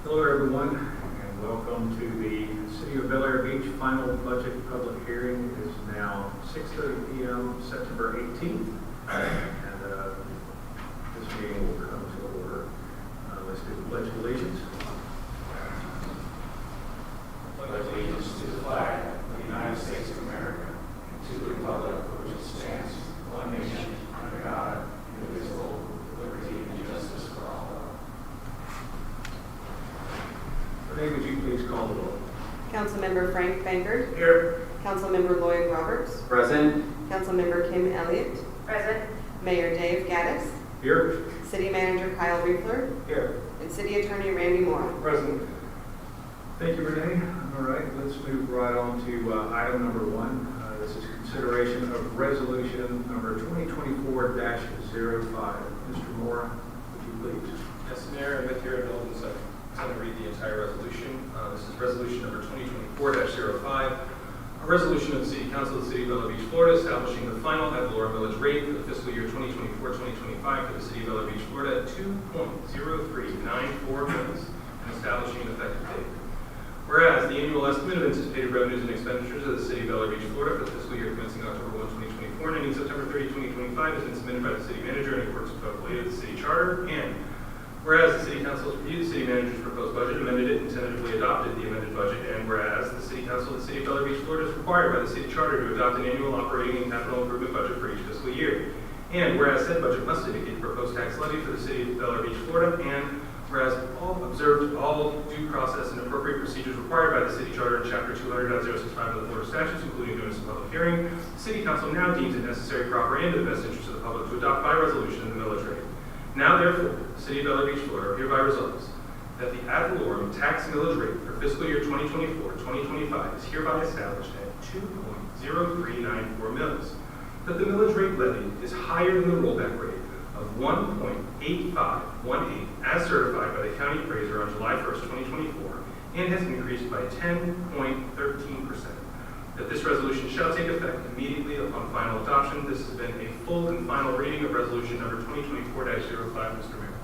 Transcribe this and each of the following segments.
Hello everyone, and welcome to the City of Bel Air Beach final budget public hearing. It is now 6:30 p.m. September 18th, and this meeting will come to order. Let's do the Pledge of Allegiance. Pledge allegiance to the flag of the United States of America and to the republic for which it stands, one nation, under God, indivisible, with liberty and justice for all. Renee, would you please call the roll? Councilmember Frank Bankert. Here. Councilmember Lloyd Roberts. Present. Councilmember Kim Elliott. Present. Mayor Dave Gaddis. Here. City Manager Kyle Riefler. Here. And City Attorney Randy Moore. Present. Thank you, Renee. All right, let's move right on to item number 1. This is consideration of resolution number 2024-05. Mr. Moore, would you please? Yes, Mayor, and with your indulgence, I'm going to read the entire resolution. This is resolution number 2024-05, a resolution of the City Council of the City of Bel Air Beach, Florida, establishing the final ad valorem millage rate for the fiscal year 2024-2025 for the City of Bel Air Beach, Florida at 2.0394 mils and establishing an effective date. Whereas the annual estimate of anticipated revenues and expenditures of the City of Bel Air Beach, Florida for the fiscal year commencing October 1, 2024 and ending September 30, 2025 has been submitted by the City Manager in accordance with Article 8 of the City Charter, and whereas the City Council has reviewed the City Manager's proposed budget, amended it, and tentatively adopted the amended budget, and whereas the City Council of the City of Bel Air Beach, Florida is required by the City Charter to adopt an annual operating and capital improvement budget for each fiscal year, and whereas said budget must indicate the proposed tax levy for the City of Bel Air Beach, Florida, and whereas observed all due process and appropriate procedures required by the City Charter in Chapter 200.065 of the Florida statutes, including notice of public hearing, the City Council now deems it necessary, proper, and in the best interest of the public to adopt by resolution the millage rate. Now, therefore, the City of Bel Air Beach, Florida hereby resolves that the ad valorem tax millage rate for fiscal year 2024-2025 is hereby established at 2.0394 mils. That the millage rate levied is higher than the rollback rate of 1.8518 as certified by the County Appraiser on July 1st, 2024, and has increased by 10.13%. That this resolution shall take effect immediately upon final adoption. This has been a full and final reading of resolution number 2024-05, Mr. Mayor.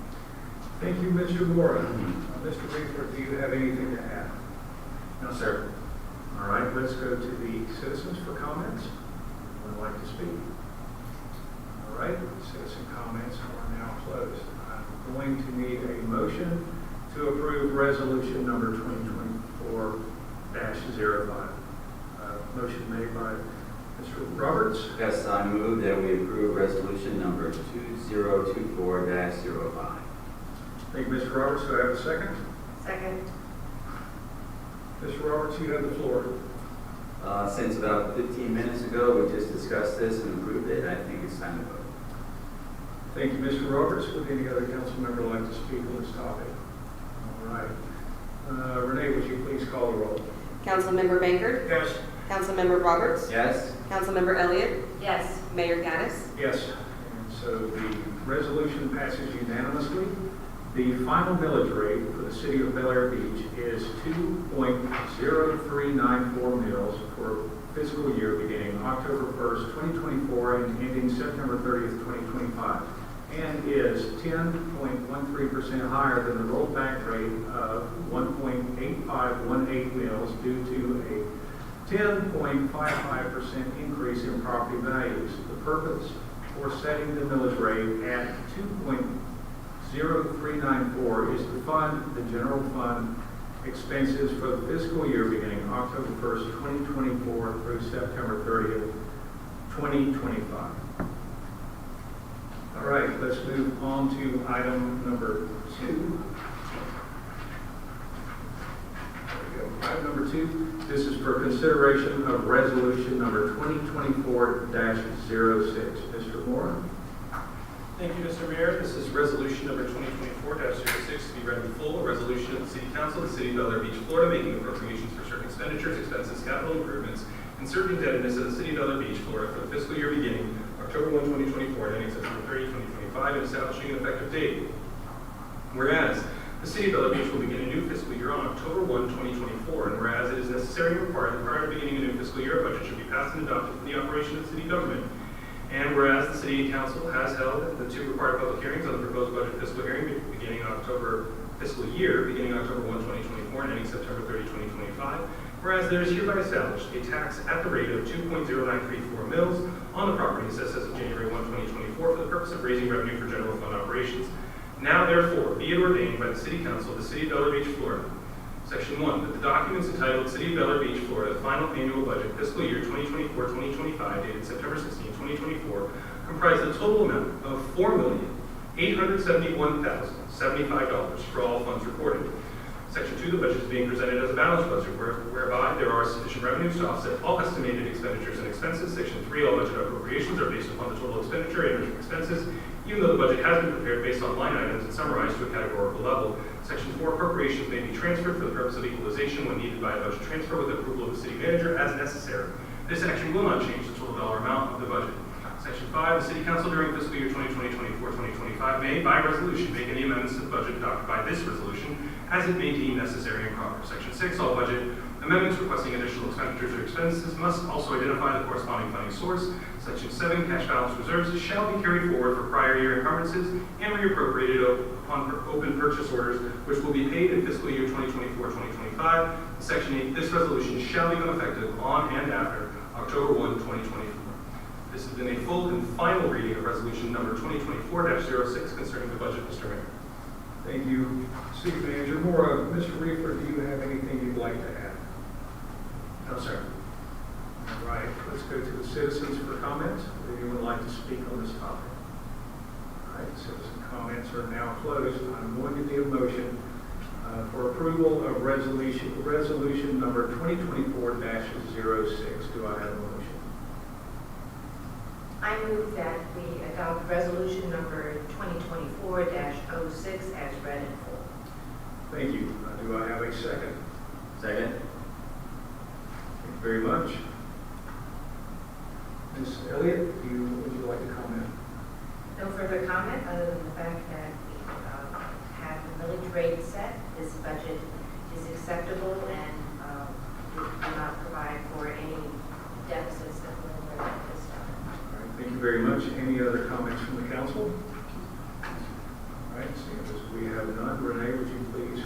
Thank you, Mr. Moore. Mr. Riefler, do you have anything to add? No, sir. All right, let's go to the citizens for comments. Would like to speak? All right, citizen comments are now closed. I'm going to need a motion to approve resolution number 2024-05. Motion made by Mr. Roberts. Yes, I move that we approve resolution number 2024-05. Thank you, Mr. Roberts. Do I have a second? Second. Mr. Roberts, you have the floor. Since about 15 minutes ago, we just discussed this and approved it, I think it's time to vote. Thank you, Mr. Roberts. Would any other council member like to speak on this topic? All right. Renee, would you please call the roll? Councilmember Bankert. Yes. Councilmember Roberts. Yes. Councilmember Elliott. Yes. Mayor Gaddis. Yes. And so the resolution passes unanimously. The final millage rate for the City of Bel Air Beach is 2.0394 mils for fiscal year beginning October 1st, 2024 and ending September 30th, 2025, and is 10.13% higher than the rollback rate of 1.8518 mils due to a 10.55% increase in property values. The purpose for setting the millage rate at 2.0394 is to fund the general fund expenses for the fiscal year beginning October 1st, 2024 through September 30th, 2025. All right, let's move on to item number 2. Item number 2, this is for consideration of resolution number 2024-06. Mr. Moore? Thank you, Mr. Mayor. This is resolution number 2024-06 to be read in full. A resolution of the City Council of the City of Bel Air Beach, Florida, making appropriations for certain expenditures, expenses, capital improvements, and certain indebtedness of the City of Bel Air Beach, Florida, for the fiscal year beginning October 1, 2024, and ending September 30, 2025, and establishing an effective date. Whereas the City of Bel Air Beach will begin a new fiscal year on October 1, 2024, and whereas it is necessary and required that prior to beginning a new fiscal year, a budget should be passed and adopted for the operation of city government. And whereas the City Council has held the 2 required public hearings on the proposed budget fiscal hearing beginning October fiscal year beginning October 1, 2024 and ending September 30, 2025. Whereas there is hereby established a tax at the rate of 2.0934 mils on the property assessed as of January 1, 2024 for the purpose of raising revenue for general fund operations. Now therefore be it ordained by the City Council of the City of Bel Air Beach, Florida. Section 1, that the documents entitled City of Bel Air Beach, Florida, Final Annual Budget Fiscal Year 2024-2025 dated September 16, 2024 comprise the total amount of $4,871,075 for all funds recorded. Section 2, the budget is being presented as a balanced budget whereby there are sufficient revenues to offset all estimated expenditures and expenses. Section 3, all budget appropriations are based upon the total expenditure and expenses, even though the budget has been prepared based on line items and summarized to a categorical level. Section 4, appropriations may be transferred for the purpose of equalization when needed by a budget transfer with the approval of the city manager as necessary. This action will not change the total dollar amount of the budget. Section 5, the City Council during fiscal year 2020-2024-2025 may, by resolution, make any amendments to the budget adopted by this resolution as it may deem necessary and proper. Section 6, all budget amendments requesting additional expenditures or expenses must also identify the corresponding funding source. Section 7, cash balance reserves shall be carried forward for prior year encumbrances and reappropriated upon open purchase orders, which will be paid in fiscal year 2024-2025. Section 8, this resolution shall become effective on and after October 1, 2024. This has been a full and final reading of resolution number 2024-06 concerning the budget, Mr. Mayor. Thank you, City Manager Mora. Mr. Reefer, do you have anything you'd like to add? No, sir. All right, let's go to the citizens for comments. Would anyone like to speak on this topic? All right, citizen comments are now closed. I'm going to need a motion for approval of resolution number 2024-06. Do I have a motion? I move that we adopt resolution number 2024-06 as read in full. Thank you. Do I have a second? Second? Thank you very much. Ms. Elliott, would you like to comment? No further comment other than the fact that we have the millage rate set. This budget is acceptable and we do not provide for any deficits that we're aware of this time. All right, thank you very much. Any other comments from the council? All right, seeing as we have none, Renee, would you please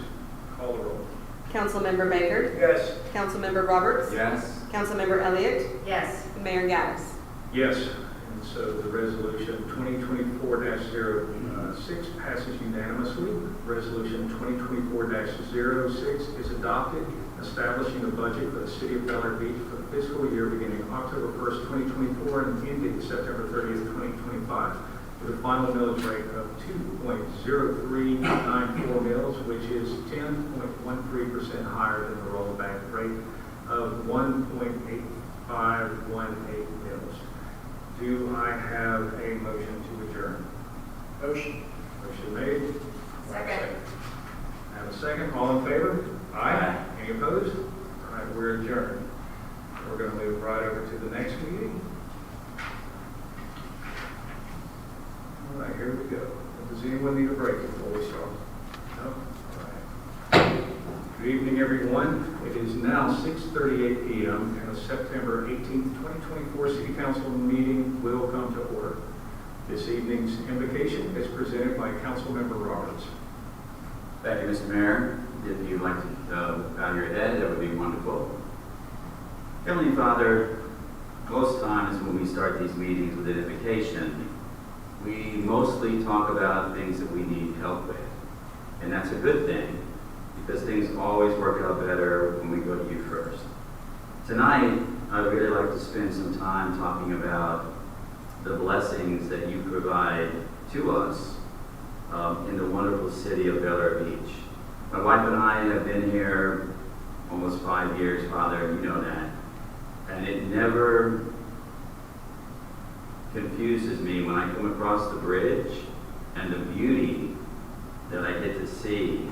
call the roll? Councilmember Baker. Yes. Councilmember Roberts. Yes. Councilmember Elliott. Yes. Mayor Gaddis. Yes, and so the resolution 2024-06 passes unanimously. Resolution 2024-06 is adopted, establishing a budget for the City of Bel Air Beach for the fiscal year beginning October 1st, 2024 and ending September 30th, 2025, with a final millage rate of 2.0394 mils, which is 10.13% higher than the rollback rate of 1.8518 mils. Do I have a motion to adjourn? Motion. Motion made. Second. Have a second. All in favor? Aye. Any opposed? All right, we're adjourned. We're going to move right over to the next meeting. All right, here we go. Does anyone need a break before we start? No? All right. Good evening, everyone. It is now 6:38 p.m. and the September 18th, 2024 City Council meeting will come to order. This evening's invocation is presented by Councilmember Roberts. Thank you, Mr. Mayor. If you'd like to bow your head, that would be wonderful. Heavenly Father, most times when we start these meetings with an invocation, we mostly talk about things that we need help with. And that's a good thing, because things always work out better when we go to you first. Tonight, I'd really like to spend some time talking about the blessings that you provide to us in the wonderful city of Bel Air Beach. My wife and I have been here almost 5 years, Father, and you know that. And it never confuses me when I come across the bridge and the beauty that I get to see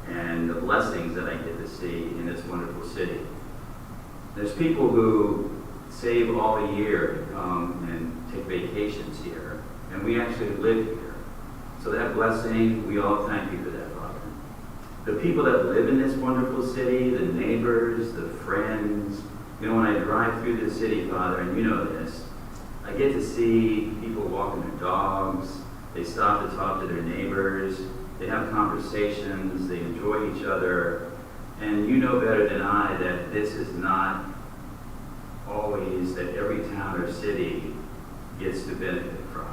and the blessings that I get to see in this wonderful city. There's people who save all the year to come and take vacations here, and we actually live here. So that blessing, we all thank you for that, Father. The people that live in this wonderful city, the neighbors, the friends, you know, when I drive through the city, Father, and you know this, I get to see people walking their dogs, they stop to talk to their neighbors, they have conversations, they enjoy each other, and you know better than I that this is not always that every town or city gets to benefit from.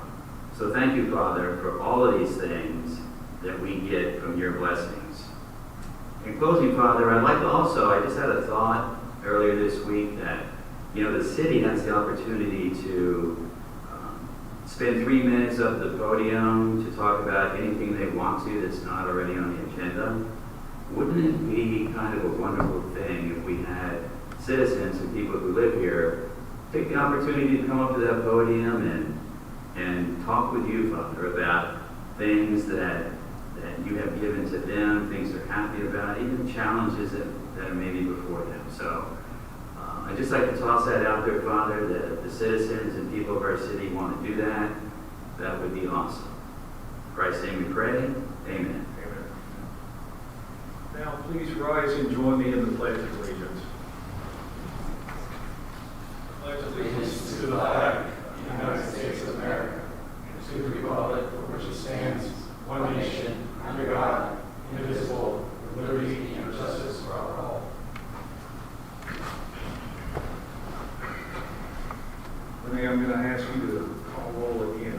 So thank you, Father, for all of these things that we get from your blessings. In closing, Father, I'd like to also, I just had a thought earlier this week that, the city has the opportunity to spend 3 minutes up at the podium to talk about anything they want to that's not already on the agenda. Wouldn't it be kind of a wonderful thing if we had citizens and people who live here take the opportunity to come up to that podium and talk with you, Father, about things that you have given to them, things they're happy about, even challenges that are maybe before them. So I'd just like to toss that out there, Father, that if the citizens and people of our city want to do that, that would be awesome. In Christ's name we pray. Amen. Amen. Now, please rise and join me in the Pledge of Allegiance. Pledge Allegiance to the flag of the United States of America, and to the republic for which it stands, one nation, under God, indivisible, with liberty and justice for all. Renee, I'm going to ask you to call roll again.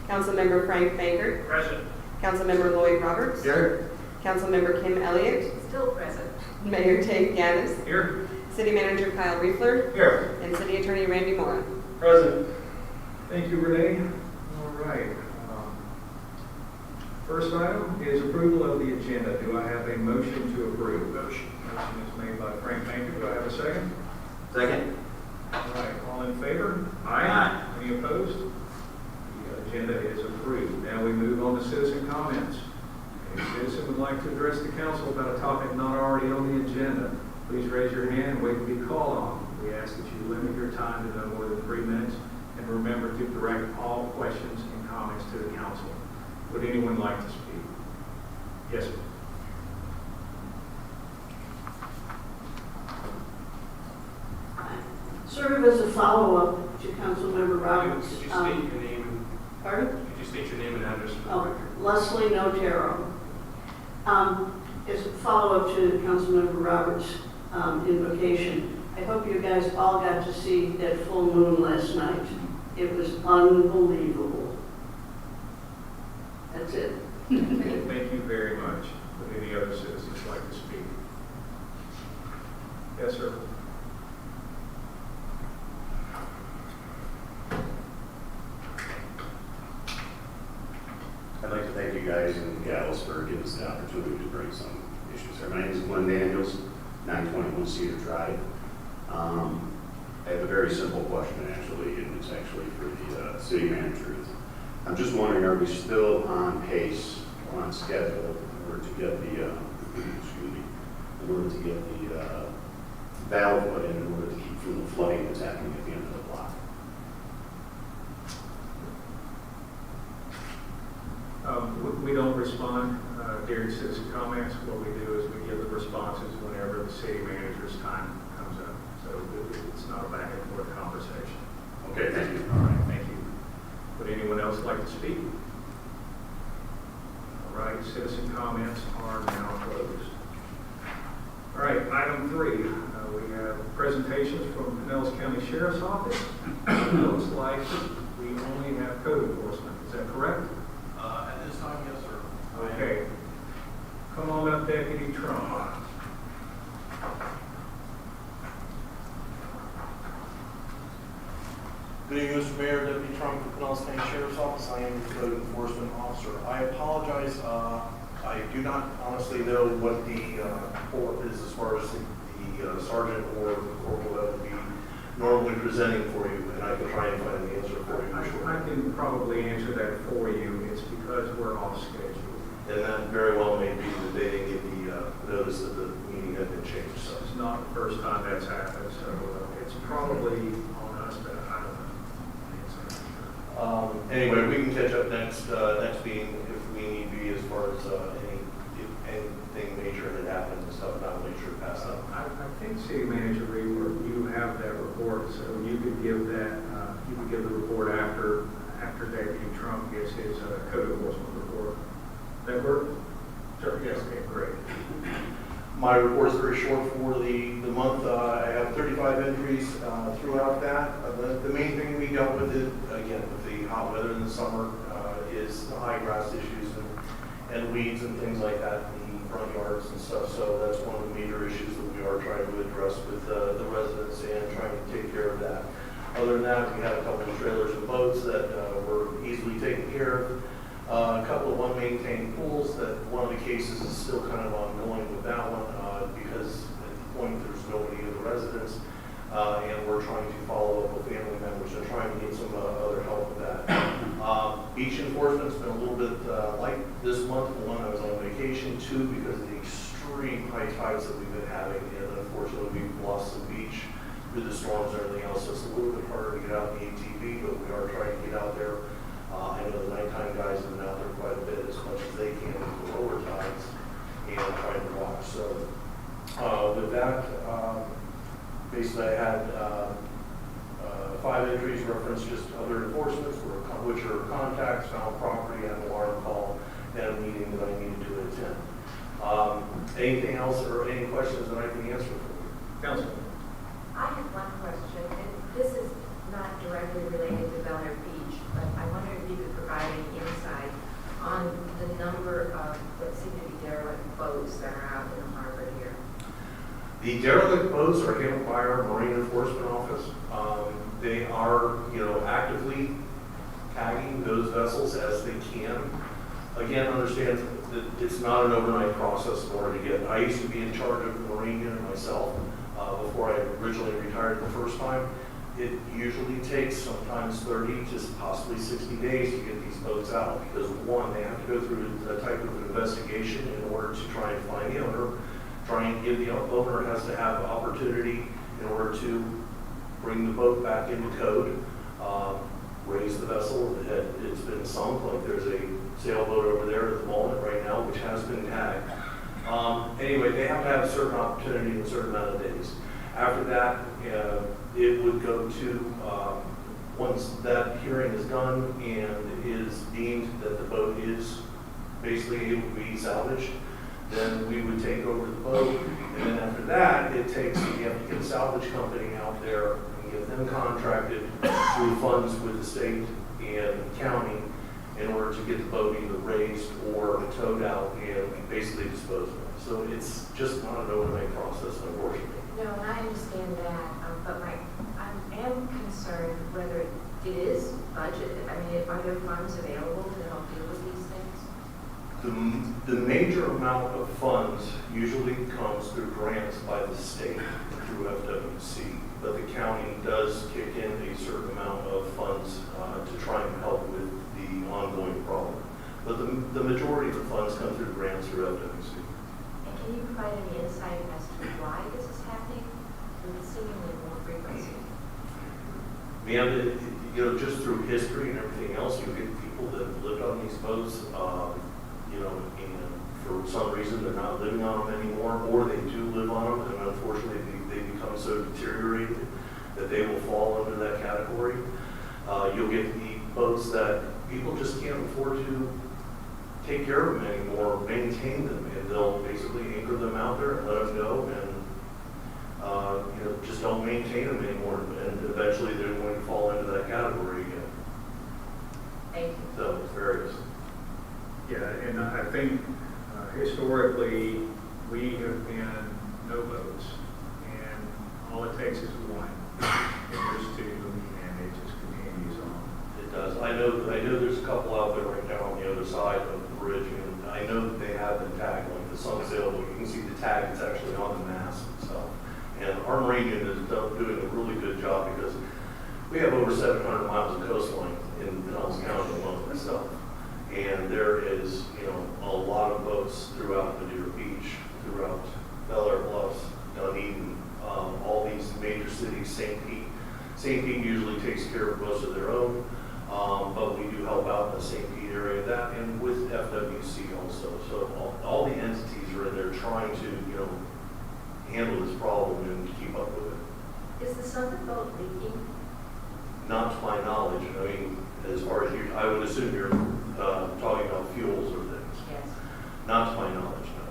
Councilmember Frank Baker. Present. Councilmember Lloyd Roberts. Here. Councilmember Kim Elliott. Still present. Mayor Dave Gaddis. Here. City Manager Kyle Riefler. Here. And City Attorney Randy Mora. Present. Thank you, Renee. All right. First item is approval of the agenda. Do I have a motion to approve? Motion is made by Frank Baker. Do I have a second? Second. All right. All in favor? Aye. Any opposed? The agenda is approved. Now we move on to citizen comments. If a citizen would like to address the council about a topic not already on the agenda, please raise your hand and wait to be called on. We ask that you limit your time to no more than 3 minutes, and remember to direct all questions and comments to the council. Would anyone like to speak? Yes, sir. Sort of as a follow-up to Councilmember Roberts. Could you state your name? Pardon? Could you state your name and address for the Oh, record? Leslie Notero. As a follow-up to Councilmember Roberts' invocation, I hope you guys all got to see that full moon last night. It was unbelievable. That's it. Thank you very much. Would any other citizens like to speak? Yes, sir. I'd like to thank you guys and gals for giving us the opportunity to bring some issues here. My name is Glenn Daniels, 921 Cedar Drive. I have a very simple question, actually, and it's actually for the city manager. I'm just wondering, are we still on pace, on schedule, in order to get the, valve put in order to keep from the flooding that's happening at the end of the block? We don't respond during citizen comments. What we do is we give the responses whenever the city manager's time comes up. So it's not a back and forth conversation. Okay, thank you. All right, thank you. Would anyone else like to speak? All right, citizen comments are now closed. All right, item 3, we have presentations from Pinellas County Sheriff's Office. It looks like we only have code enforcement. Is that correct? At this time, yes, sir. Okay. Come on up, Deputy Trump. Good evening, Mr. Mayor, Deputy Trump, from Pinellas County Sheriff's Office. I am the code enforcement officer. I apologize. I do not honestly know what the report is as far as the sergeant or the corporal that would be normally presenting for you, and I can try and find the answer for you. I can probably answer that for you. It's because we're off schedule. And that very well may be that they didn't get the notice that the meeting had been changed. So It's not the first time that's happened, so it's probably on us, but I don't know. anyway, we can catch up next meeting if we need be as far as anything major that happened and stuff, not major past that. I think City Manager Reaver, you have that report, so you could give that, you could give the report after Deputy Trump gets his code enforcement report. Is My report's very short for the month. I have 35 entries throughout that. The main thing we dealt with, again, with the hot weather in the summer, is the high grass issues and weeds and things like that in the front yards and stuff. So that's one of the major issues that we are trying to address with the residents and trying to take care of that. Other than that, we had a couple of trailers and boats that were easily taken care of. A couple of unmaintained pools that one of the cases is still kind of ongoing with that one because at the point there's nobody in the residence and we're trying to follow up with family members and trying to get some other help with that. Beach enforcement's been a little bit light this month. One, I was on vacation. Two, because of the extreme high tides that we've been having, and unfortunately we've lost some beach through the storms and everything else. So it's a little bit harder to get out in the ATV, but we are trying to get out there. I know the nighttime guys have been out there quite a bit, as much as they can with the lower tides, and trying to watch. So with that, basically I had 5 entries reference just other enforcements, which are contacts, found property, an alarm call, and a meeting that I needed to attend. Anything else or any questions that I can answer for you? Council. I have one question, and this is not directly related to Bel Air Beach, but I wonder if you could provide any insight on the number of what seem to be derelict boats that are out in the harbor here. The derelict boats are handled by our Marine Enforcement Office. They are, actively tagging those vessels as they can. Again, understand that it's not an overnight process in order to get. I used to be in charge of the Marine unit myself before I originally retired the first time. It usually takes sometimes 30 to possibly 60 days to get these boats out because one, they have to go through a type of investigation in order to try and find the owner. Try and give the owner has to have opportunity in order to bring the boat back into code, raise the vessel. It's been sunk, like there's a sailboat over there at the moment right now, which has been tagged. Anyway, they have to have a certain opportunity in a certain amount of days. After that, it would go to, once that hearing is done and is deemed that the boat is basically able to be salvaged, then we would take over the boat. And then after that, you have to get a salvage company out there and get them contracted through funds with the state and county in order to get the boat either raised or towed out and basically disposed of. So it's just not an overnight process, unfortunately. No, and I understand that, but I am concerned whether it is budgeted. I mean, are there funds available to help deal with these things? The major amount of funds usually comes through grants by the state through FWC, but the county does kick in a certain amount of funds to try and help with the ongoing problem. But the majority of the funds come through grants through FWC. And can you provide any insight as to why this is happening with seemingly more frequency? Just through history and everything else, you get people that have lived on these boats, and for some reason they're not living on them anymore, or they do live on them, and unfortunately they become so deteriorated that they will fall under that category. You'll get the boats that people just can't afford to take care of them anymore, maintain them, and they'll basically anchor them out there and let them go, and just don't maintain them anymore, and eventually they're going to fall into that category again. Thank you. So it's various. Yeah, and I think historically, we have been no boats, and all it takes is one, and there's two, and it just continues on. It does. I know there's a couple out there right now on the other side of the bridge, and I know that they have been tagged, like the Sun Sailboat. You can see the tag that's actually on the mast itself. And our Marine unit is doing a really good job because we have over 700 miles of coastline in Pinellas County alone itself. And there is, a lot of boats throughout Madeira Beach, throughout Bel Air Bluffs, Dunedin, all these major cities, St. Pete. St. Pete usually takes care of most of their own, but we do help out in the St. Pete area of that, and with FWC also. So all the entities are in there trying to, handle this problem and keep up with it. Is the southern boat leaking? Not to my knowledge. I mean, as far as I would assume you're talking about fuels or things. Yes. Not to my knowledge, no.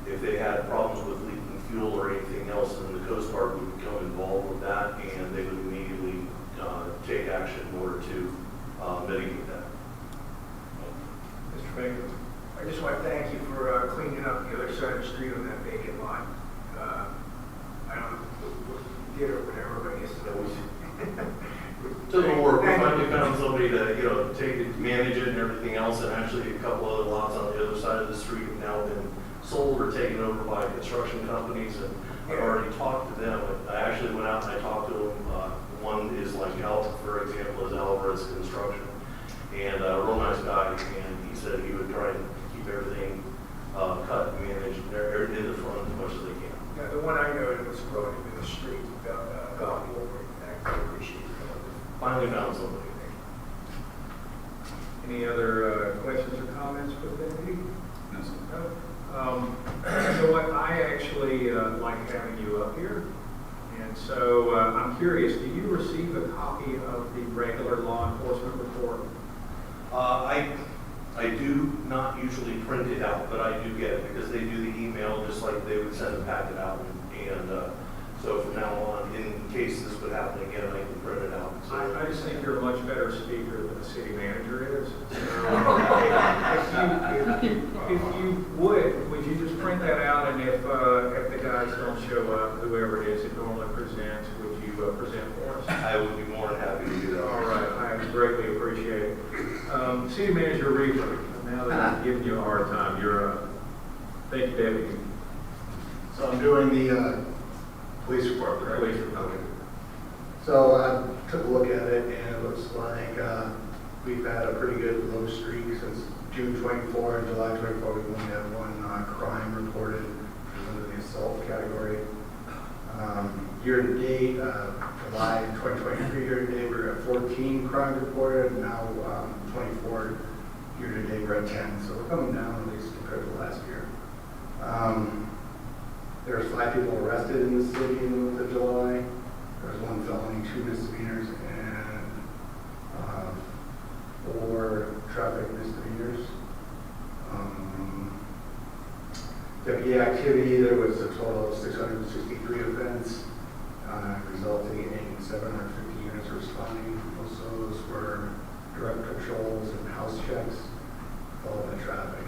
If they and the Coast Guard would become involved with that, and they would immediately take action in order to mitigate that. Mr. Baker? I just want to thank you for cleaning up the other side of the street on that vacant lot. I don't know what you did or whatever, but I guess it always. Took a work, we finally found somebody to, take it, manage it and everything else, and actually a couple other lots on the other side of the street have now been sold or taken over by construction companies, and I've already talked to them. I actually went out and I talked to them. One is like for example, is Alvarez Construction, and a real nice guy, and he said he would try and keep everything cut and managed in the front as much as they can. Yeah, the one I know that was growing in the street, got me over it. I appreciate it. Finally found somebody. Any other questions or comments for Benny? No, sir. No? So what, I actually like having you up here. And so I'm curious, do you receive a copy of the regular law enforcement report? I do not usually print it out, but I do get it because they do the email just like they would send a packet out. And so from now on, in case this would happen again, I can print it out. So I just think you're a much better speaker than the city manager is. If you would you just print that out, and if the guys don't show up, whoever it is that normally presents, would you present for us? I would be more than happy to do that. All right, I greatly appreciate it. City Manager Reaper, now that I'm giving you a hard time, you're up. Thank you, Deputy. So I'm doing the police report, correct? Police report. So I took a look at it, and it looks like we've had a pretty good low streak since June 24 and July 24. We've only had one crime reported under the assault category. Year to date, July 2023 year to date, we're at 14 crimes reported. Now 24 year to date, we're at 10. So we're coming down at least compared to last year. There was 5 people arrested in the city in the month of July. There was 1 felony, 2 misdemeanors, and 4 traffic misdemeanors. Deputy activity, there was a total of 663 events, resulting in 750 units responding. Most of those were direct patrols and house checks, followed by traffic.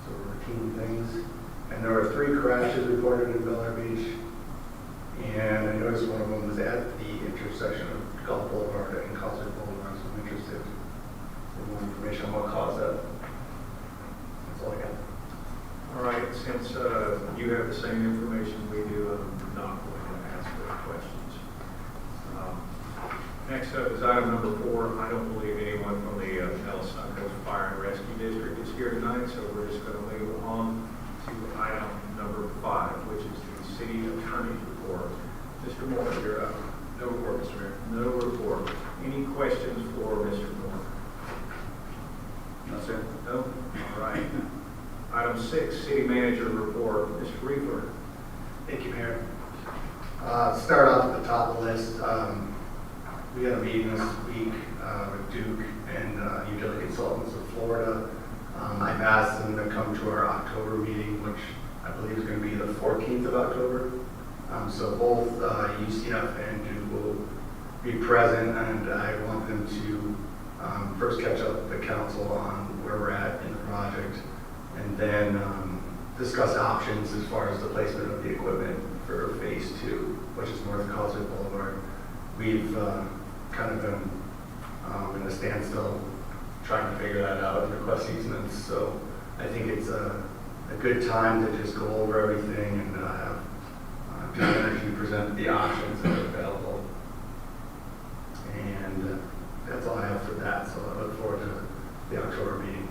So routine things. And there were 3 crashes reported in Bel Air Beach. And I noticed one of them was at the intersection of Gulf Boulevard and Causeway Boulevard, so I'm interested in more information on what caused that. That's all I got. All right, since you have the same information we do, I'm not going to ask those questions. Next up is item number 4. I don't believe anyone from the Nellis Coast Fire and Rescue District is here tonight, so we're just going to move on to item number 5, which is the city attorney's report. Mr. Moore, you're up. No report, Mr. Mayor. No report. Any questions for Mr. Moore? No, sir. No? All right. Item 6, city manager report. Mr. Reefer. Thank you, Mayor. Start off at the top of the list. We had a meeting this week with Duke and Utility Consultants of Florida. I've asked them to come to our October meeting, which I believe is going to be the 14th of October. So both UCF and Duke will be present, and I want them to first catch up with the council on where we're at in the project, and then discuss options as far as the placement of the equipment for phase 2, which is North Causeway Boulevard. We've kind of been in a standstill trying to figure that out and request easements. So I think it's a good time to just go over everything and have Duke Energy present the options that are available. And that's all I have for that. So I look forward to the October meeting.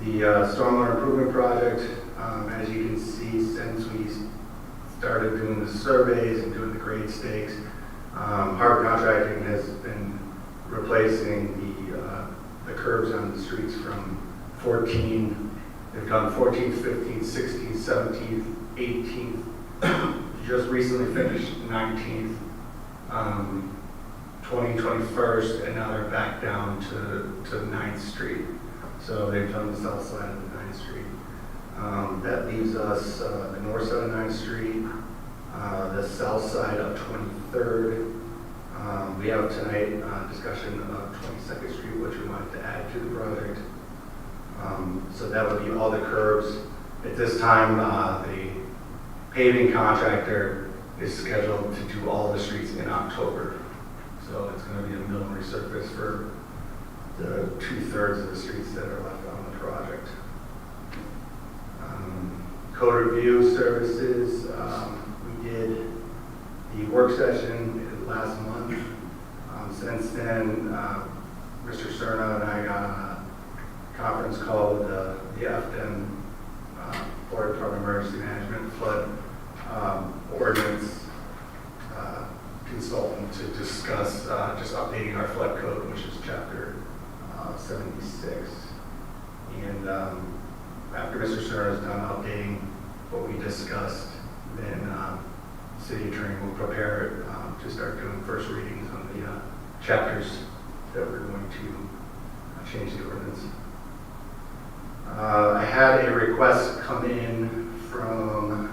The stormwater improvement project, as you can see, since we started doing the surveys and doing the grade stakes, Harbor Contracting has been replacing the curbs on the streets from 14. They've done 14th, 15th, 16th, 17th, 18th. Just recently finished 19th, 20, 21st, and now they're back down to 9th Street. So they've done the south side of the 9th Street. That leaves us the north side of 9th Street, The south side of 23rd. We have tonight discussion of 22nd Street, which we wanted to add to the project. So that would be all the curbs. At this time, the paving contractor is scheduled to do all the streets in October. So it's going to be a mill and resurface for the 2/3 of the streets that are left on the project. Code review services, we did the work session last month. Since then, Mr. Cerna and I got on a conference call with the FDM, Florida Department of Emergency Management Flood Ordinance consultant to discuss just updating our flood code, which is chapter 76. And after Mr. Cerna is done updating what we discussed, then city attorney will prepare it to start doing first readings on the chapters that we're going to change the ordinance. I had a request come in from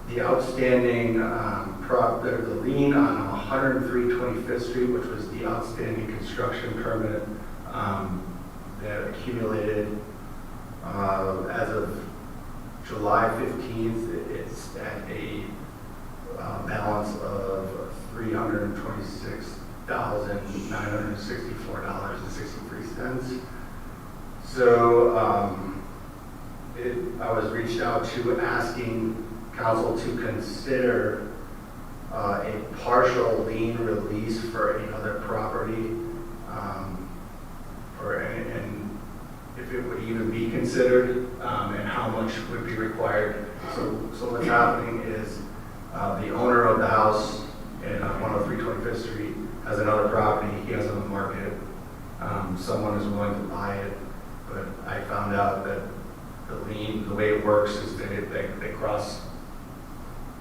the outstanding the lien on 103 25th Street, which was the outstanding construction permit that accumulated as of July 15th. It's at a balance of $326,964.63. So I was reached out to asking council to consider a partial lien release for another property, and if it would even be considered, and how much would be required. So what's happening is the owner of the house at 103 25th Street has another property he has on the market. Someone is willing to buy it, but I found out that the lien, the way it works is they cross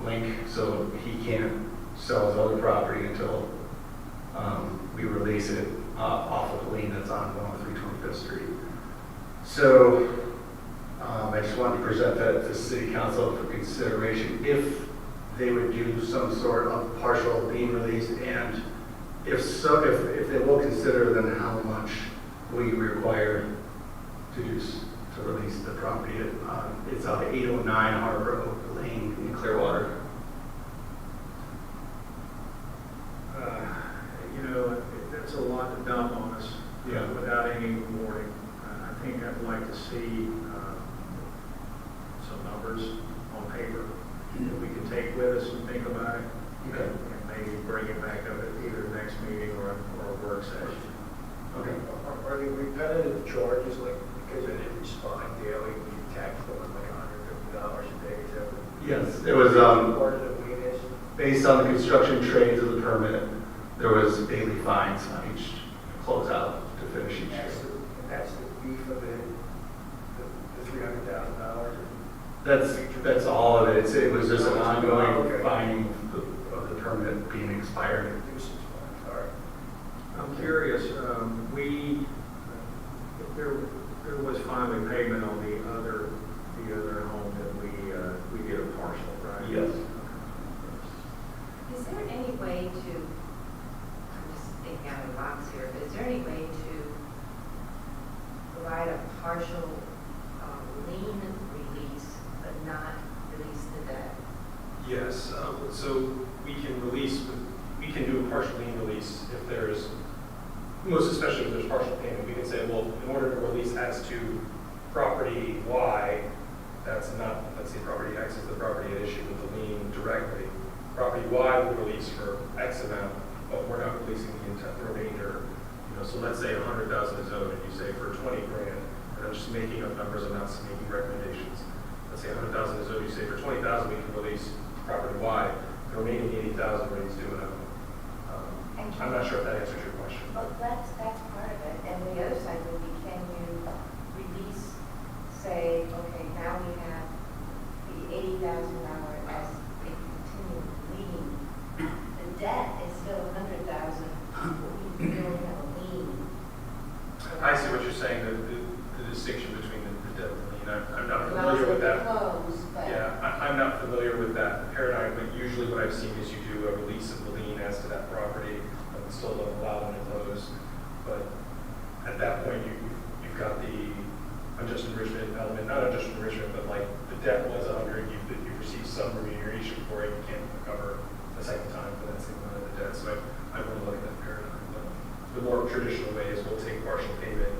link, so he can't sell his other property until we release it off of the lien that's on 103 25th Street. So I just wanted to present that to City Council for consideration if they would do some sort of partial lien release, and if so, if they will consider, then how much we require to release the property. It's 809 Harbor Oak Lane in Clearwater. That's a lot to dump on us without any warning. I think I'd like to see some numbers on paper that we can take with us and think about it. Okay. And maybe bring it back up at either next meeting or a work session. Okay. Are the repetitive charges, like, because I didn't respond daily, we taxed them like $150 a day, is that what? Yes, it was Part of the lien is? based on the construction trades of the permit. There was daily fines on each closeout to finish each trade. That's the beef of it, the $300,000? That's all of it. It was just an ongoing Okay. finding of the permit being expired. All right. I'm curious, there was finally payment on the other home that we did a partial, right? Yes. Is there any way to, I'm just thinking out of the box here, but is there any way to provide a partial lien release, but not release the debt? Yes, so we can do a partial lien release if there's, most especially if there's partial payment. We can say, well, in order to release as to property Y, let's say property X is the property at issue with the lien directly. Property Y will release for X amount, but we're not releasing the remainder. So let's say 100,000 is owed, and you say for 20 grand, and I'm just making up numbers, I'm not making recommendations. Let's say 100,000 is owed, you say for 20,000 we can release property Y, the remaining 80,000 release due and owed. I'm not sure if that answers your question. Well, that's part of it, and the other side would be, can you release, say, okay, now we have the $80,000 as a continued lien. The debt is still $100,000, but we really have a lien. I see what you're saying, the distinction between the debt and the lien. I'm not Allows familiar it with to that. close, but. Yeah, I'm not familiar with that paradigm the more traditional way is we'll take partial payment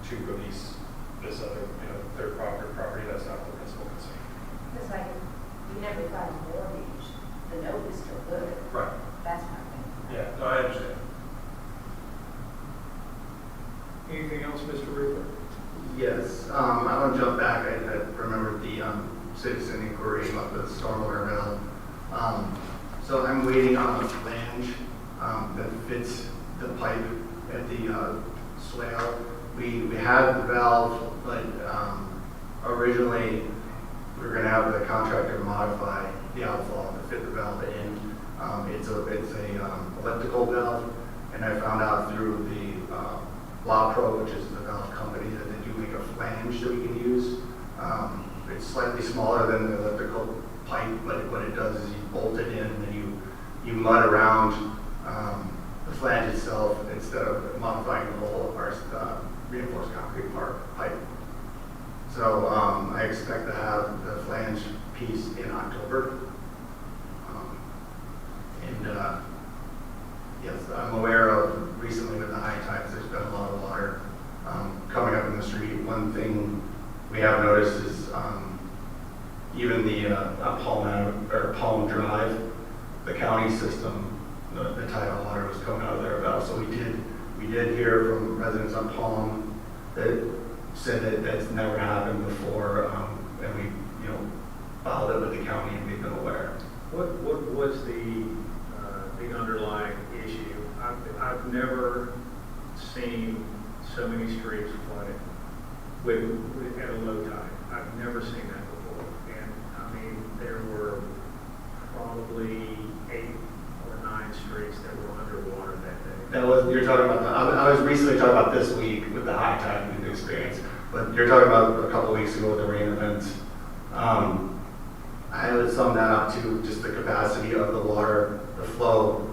to release this other, third property that's not the principal concern. It's like, you never filed a mortgage, the note is still good. Right. That's my thing. Yeah, no, I understand. Anything else, Mr. Rupert? Yes, I want to jump back. I remember the citizen inquiry about the stormwater valve. So I'm waiting on a flange that fits the pipe at the swale. We had the valve, but originally we were going to have the contractor modify the outflow to fit the valve in. It's a elliptical valve, and I found out through the La Pro, which is the valve company, that they do make a flange that we can use. It's slightly smaller than the elliptical pipe, but what it does is you bolt it in and then you mud around the flange itself instead of modifying the whole reinforced concrete pipe. So I expect to have the flange piece in October. Yes, I'm aware of recently with the high tides, there's been a lot of water coming up in the street. One thing we have noticed is even the Palm Drive, the county system, the tidal water was coming out of their valve. So we did hear from residents on Palm that said that that's never happened before, and we followed it with the county and made them aware. What was the underlying issue? I've never seen so many streets flooded at a low tide. I've never seen that before. And I mean, there were probably 8 or 9 streets that were underwater that day. You're talking about I was recently talking about this week with the high tide we've experienced, but you're talking about a couple of weeks ago with the rain events. I would sum that up to just the capacity of the water, the flow.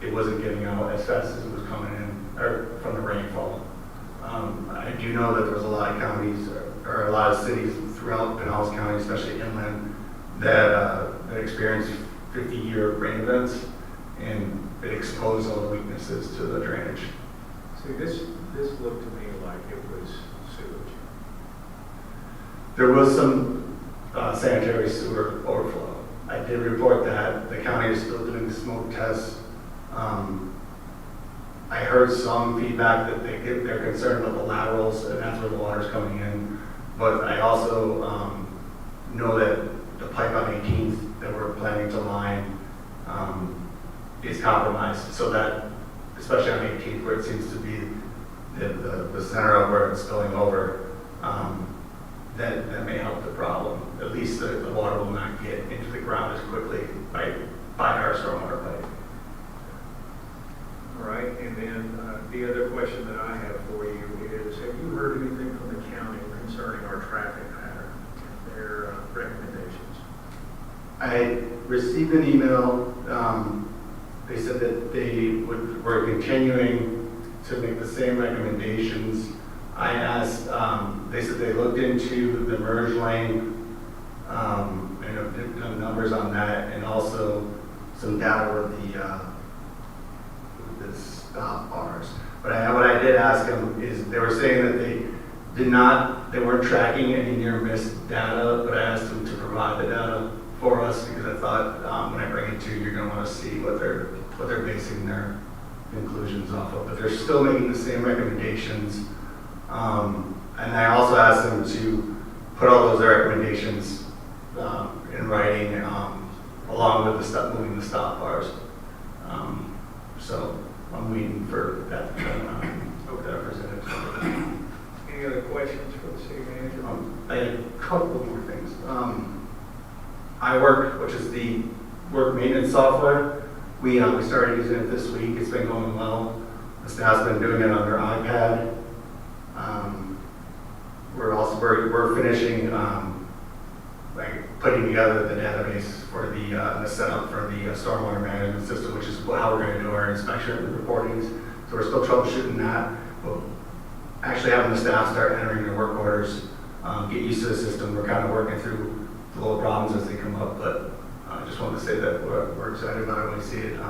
It wasn't getting out as fast as it was coming in, or from the rainfall. I do know that there was a lot of counties, or a lot of cities throughout Pinellas County, especially inland, that experienced 50-year rain events, and it exposed all the weaknesses to the drainage. See, this looked to me like it was sewage. There was some sanitary sewer overflow. I did report that. The county is still doing the smoke tests. I heard some feedback that they're concerned about the laterals, and that's where the water's coming in. But I also know that the pipe on 18th that we're planning to line is compromised, so that, especially on 18th, where it seems to be the center of where it's spilling over, that may help the problem. At least the water will not get into the ground as quickly by our stormwater pipe. All right, and then the other question that I have for you is, have you heard anything from the county concerning our traffic pattern and their recommendations? I received an email. They said that they were continuing to make the same recommendations. I asked, they said they looked into the merge lane and have done numbers on that, and also some data with the stop bars. But what I did ask them is, they were saying that they weren't tracking any near miss data, but I asked them to provide the data for us, because I thought when I bring it to you, you're going to want to see what they're basing their conclusions off of. But they're still making the same recommendations. And I also asked them to put all those recommendations in writing, along with moving the stop bars. So I'm waiting for that to come out. Hope that I presented to them. Any other questions for the city manager? I had a couple more things. iWork, which is the work maintenance software, we started using it this week. It's been going well. The staff's been doing it on their iPad. We're finishing putting together the database for the setup for the stormwater management system, which is how we're going to do our inspection and reportings. So we're still troubleshooting that. But actually having the staff start entering their work orders, get used to the system. We're kind of working through the little problems as they come up, but I just wanted to say that we're excited about it. We see it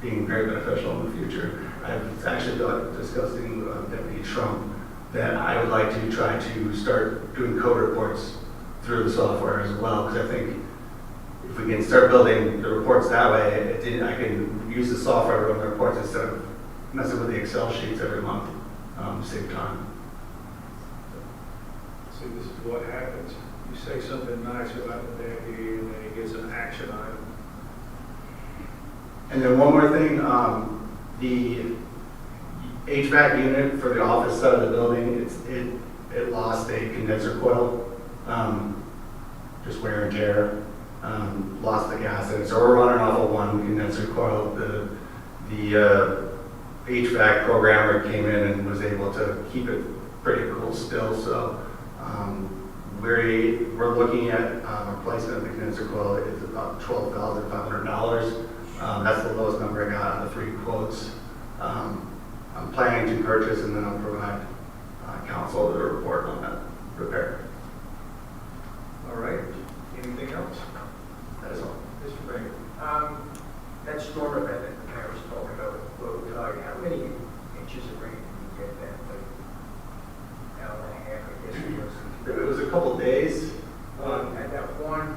being very beneficial in the future. I've actually thought, discussing with Deputy Trump, that I would like to try to start doing code reports through the software as well, because I think if we can start building the reports that way, I can use the software to run the reports instead of messing with the Excel sheets every month, save time. See, this is what happens. You say something nice about the deputy, and then he gets an action item. And then one more thing, the HVAC unit for the office side of the building, it lost a condenser coil, just wear and tear, lost the gas in it. So we're running off of one condenser coil. The HVAC programmer came in and was able to keep it pretty cool still. So we're looking at replacement of the condenser coil. It's about $12,500. That's the lowest number I got out of the 3 quotes. I'm planning to purchase, and then I'll provide council with a report on that repair. All right. Anything else? That is all. Mr. Baker? That storm event that the mayor was talking about with low tide, how many inches of rain did you get that? Like an hour and a half, I guess it was. It was a couple days. At that one,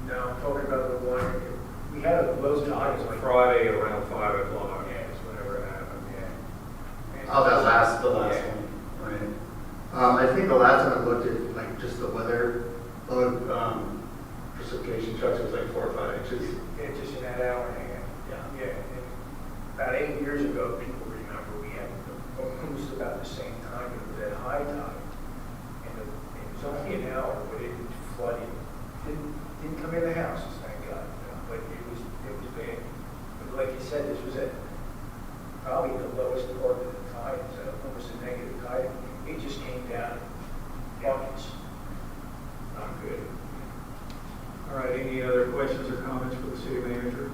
no, I'm talking about the one, we had a low tide, it was like Friday around 5 o'clock. yeah, it's whenever it happened, yeah. Oh, the last one, right? I think the last time I looked at like just the weather load, precipitation trucks was like 4 or 5 inches. Yeah, just in that hour and a half. Yeah, and about 8 years ago, people remember we had almost about the same time, it was at high tide. And it was only an hour, but it flooded. Didn't come in the houses, thank God, but it was bad. But like you said, this was at probably the lowest part of the tide, so almost a negative tide. It just came down in buckets. Not good. All right. Any other questions or comments for the city manager?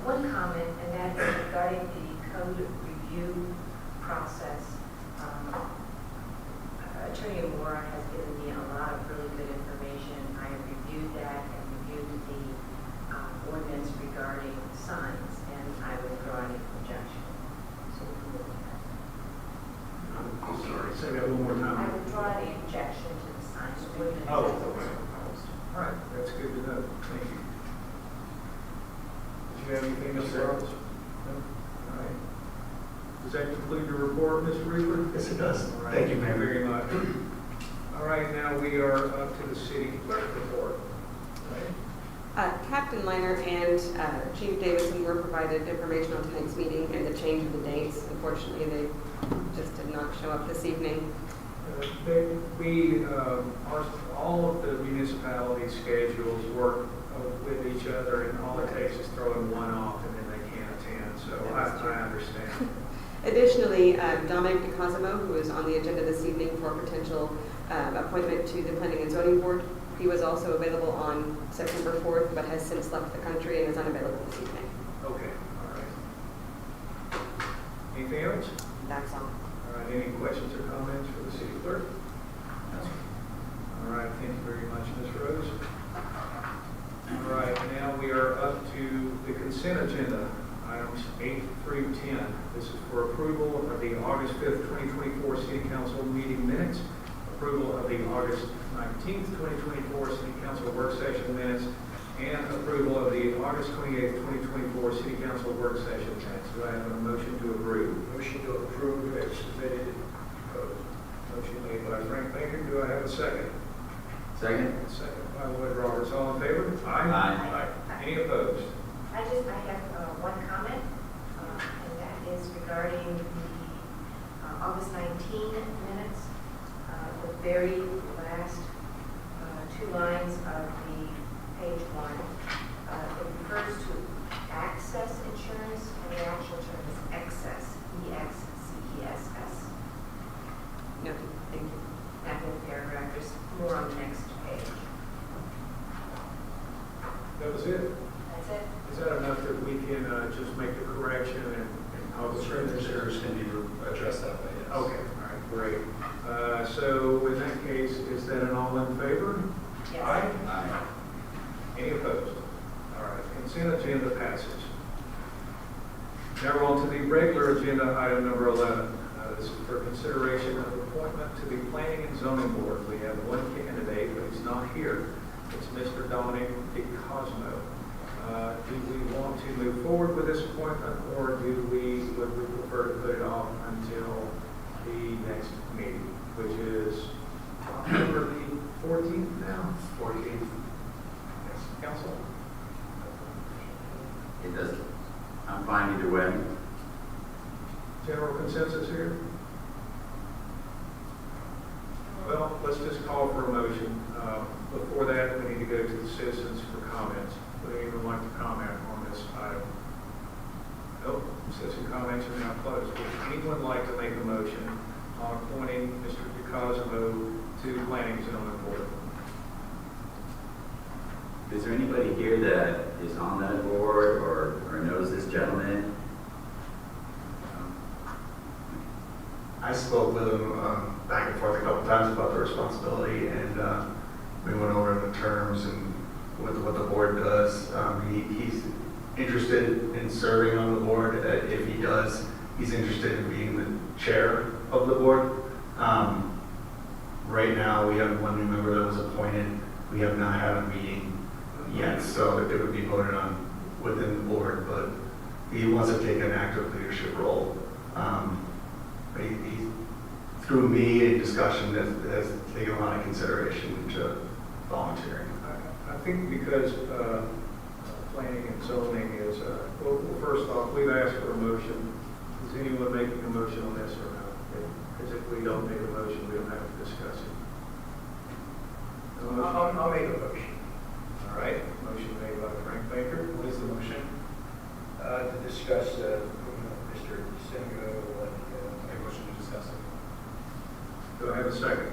One comment, and that is regarding the code review process. Attorney Moore has given me a lot of really good information. I have reviewed that and reviewed the ordinance regarding signs, and I withdraw any objection. So we will have- I'm sorry. Say that one more I time. withdraw the objection to the signs ordinance Oh, as it was okay. proposed. All right. That's good to know. Thank you. Did you have anything else, Charles? No? All right. Does that conclude your report, Mr. Reaper? Yes, it does. All right. Thank you, Thank you Mayor. very much. All right. Now we are up to the city clerk report. Right? Captain Liner and Chief Davidson were provided information on tonight's meeting and the change of the dates. Unfortunately, they just did not show up this evening. All of the municipality schedules work with each other, and all it takes is throwing one off, and then they can't attend. So I understand. Additionally, Dominic DeCosimo, who is on the agenda this evening for potential appointment to the Planning and Zoning Board, he was also available on September 4th, but has since left the country and is unavailable this evening. Okay, all right. Anything else? That's all. All right, any questions or comments for the city clerk? All right, thank you very much, Ms. Rose. All right, now we are up to the consent agenda, items 8 through 10. This is for approval of the August 5th, 2024 City Council meeting minutes, approval of the August 19th, 2024 City Council work session minutes, and approval of the August 28th, 2024 City Council work session minutes. Do I have a motion to approve? Motion to approve as submitted and proposed. Motion made by Frank Baker. Do I have a second? Second? Second by Lloyd Roberts. All in favor? Aye. Any opposed? I have one comment, and that is regarding the August 19 minutes. The very last 2 lines of the page 1. It refers to access insurance, and the actual term is excess, E-X-C-E-S-S. No, thank you. That whole paragraph, there's more on the next page. That was it? That's it. Is that enough that we can just make the correction and publish it? Insurance can be addressed that way, yes. Okay, all right, great. So in that case, is that an all in favor? Yes. Aye. Any opposed? All right, consent agenda passes. Now we're on to the regular agenda, item number 11. This is for consideration of appointment to the Planning and Zoning Board. We have one candidate, but he's not here. It's Mr. Dominic DeCosmo. Do we want to move forward with this appointment, or would we prefer to put it off until the next meeting, which is October the 14th now? 14th. Yes, council? It does, I'm fine either way. General consensus here? Well, let's just call for a motion. Before that, we need to go to the citizens for comments. Would anyone like to comment on this item? Nope, citizen comments are now closed. Would anyone like to make a motion on appointing Mr. DeCosmo to Planning and Zoning Board? Is there anybody here that is on that board or knows this gentleman? I spoke with him back and forth a couple times about the responsibility, and we went over the terms and what the board does. He's interested in serving on the board. If he does, he's interested in being the chair of the board. Right now, we have one new member that was appointed. We have not had a meeting yet, so it would be voted on within the board, but he wants to take an active leadership role. He, through me in discussion, has taken a lot of consideration to volunteering. I think because planning and zoning is, well, first off, we've asked for a motion. Is anyone making a motion on this or not? Because if we don't make a motion, we don't have to discuss it. No motion? I'll make a motion All right, motion made by Frank Baker. What is the motion? to discuss Mr. Singo and Make a motion to discuss it. Do I have a second?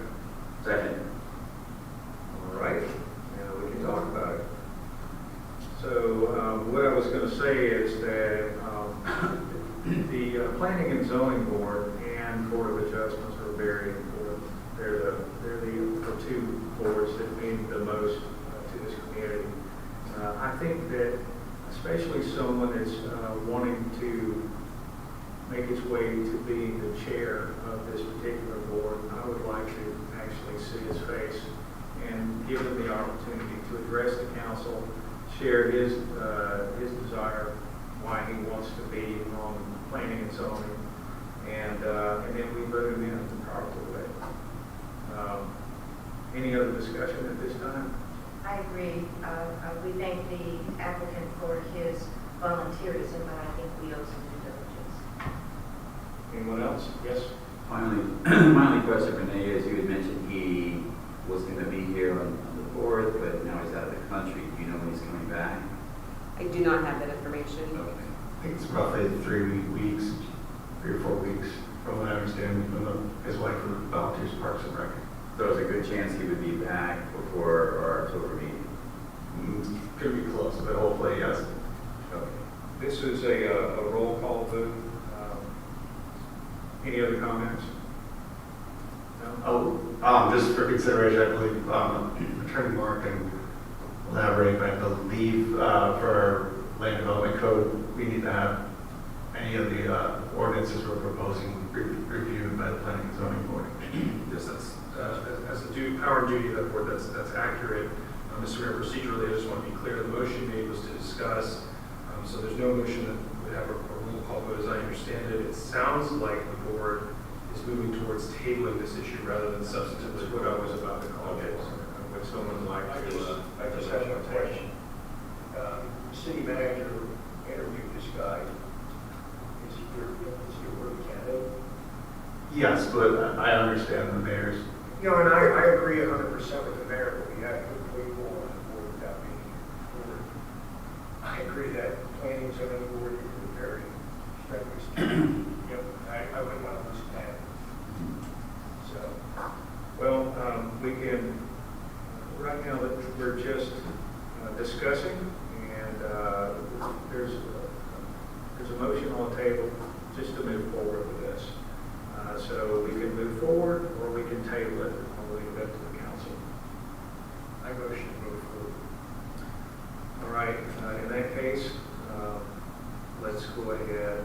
Second. All right, now we can talk about it. So what I was going to say is that the Planning and Zoning Board and Board of Adjustments are very important. They're the two boards that mean the most to this community. I think that especially someone that's wanting to make its way to being the chair of this particular board, I would like to actually see his face and give him the opportunity to address the council, share his desire, why he wants to be on planning and zoning, and then we vote him in the proper way. Any other discussion at this time? I agree. We thank the applicant for his volunteerism, but I think we owe some due diligence. Anyone else? Yes? Finally, my only question, Renee, is you had mentioned he was going to be here on the board, but now he's out of the country. Do you know when he's coming back? I do not have that information. Okay. I think it's roughly 3 weeks, 3 or 4 weeks, from what I understand, from his wife who volunteers Parks and Rec. So there's a good chance he would be back before our October meeting. Could be close, but hopefully, yes. Okay. This is a roll call vote. Any other comments? No? Just for consideration, I believe Attorney Moore can elaborate, but I believe for our land development code, we need to have any of the ordinances we're proposing reviewed by the Planning and Zoning Board. Yes, that's, as a power and duty of that board, that's accurate. Mr. Mayor, procedurally, I just want to be clear, the motion made was to discuss, so there's no motion that would have a roll call vote as I understand it. It sounds like the board is moving towards tabling this issue rather than substantively. That's what I was about to call it. Would someone like I to? just have one question. The city manager interviewed this guy. Is he a worthy candidate? Yes, but I understand the mayor's. You know, and I agree 100% with the mayor, but we have good people on the board without being board. I agree that planning and zoning board is very strenuous. You know, I wouldn't want to lose that. So, Well, we can, right now that we're just discussing, and there's a motion on the table just to move forward with this. So we can move forward, or we can table it, or leave it up to the council. I motion to move forward. All right, in that case, let's go ahead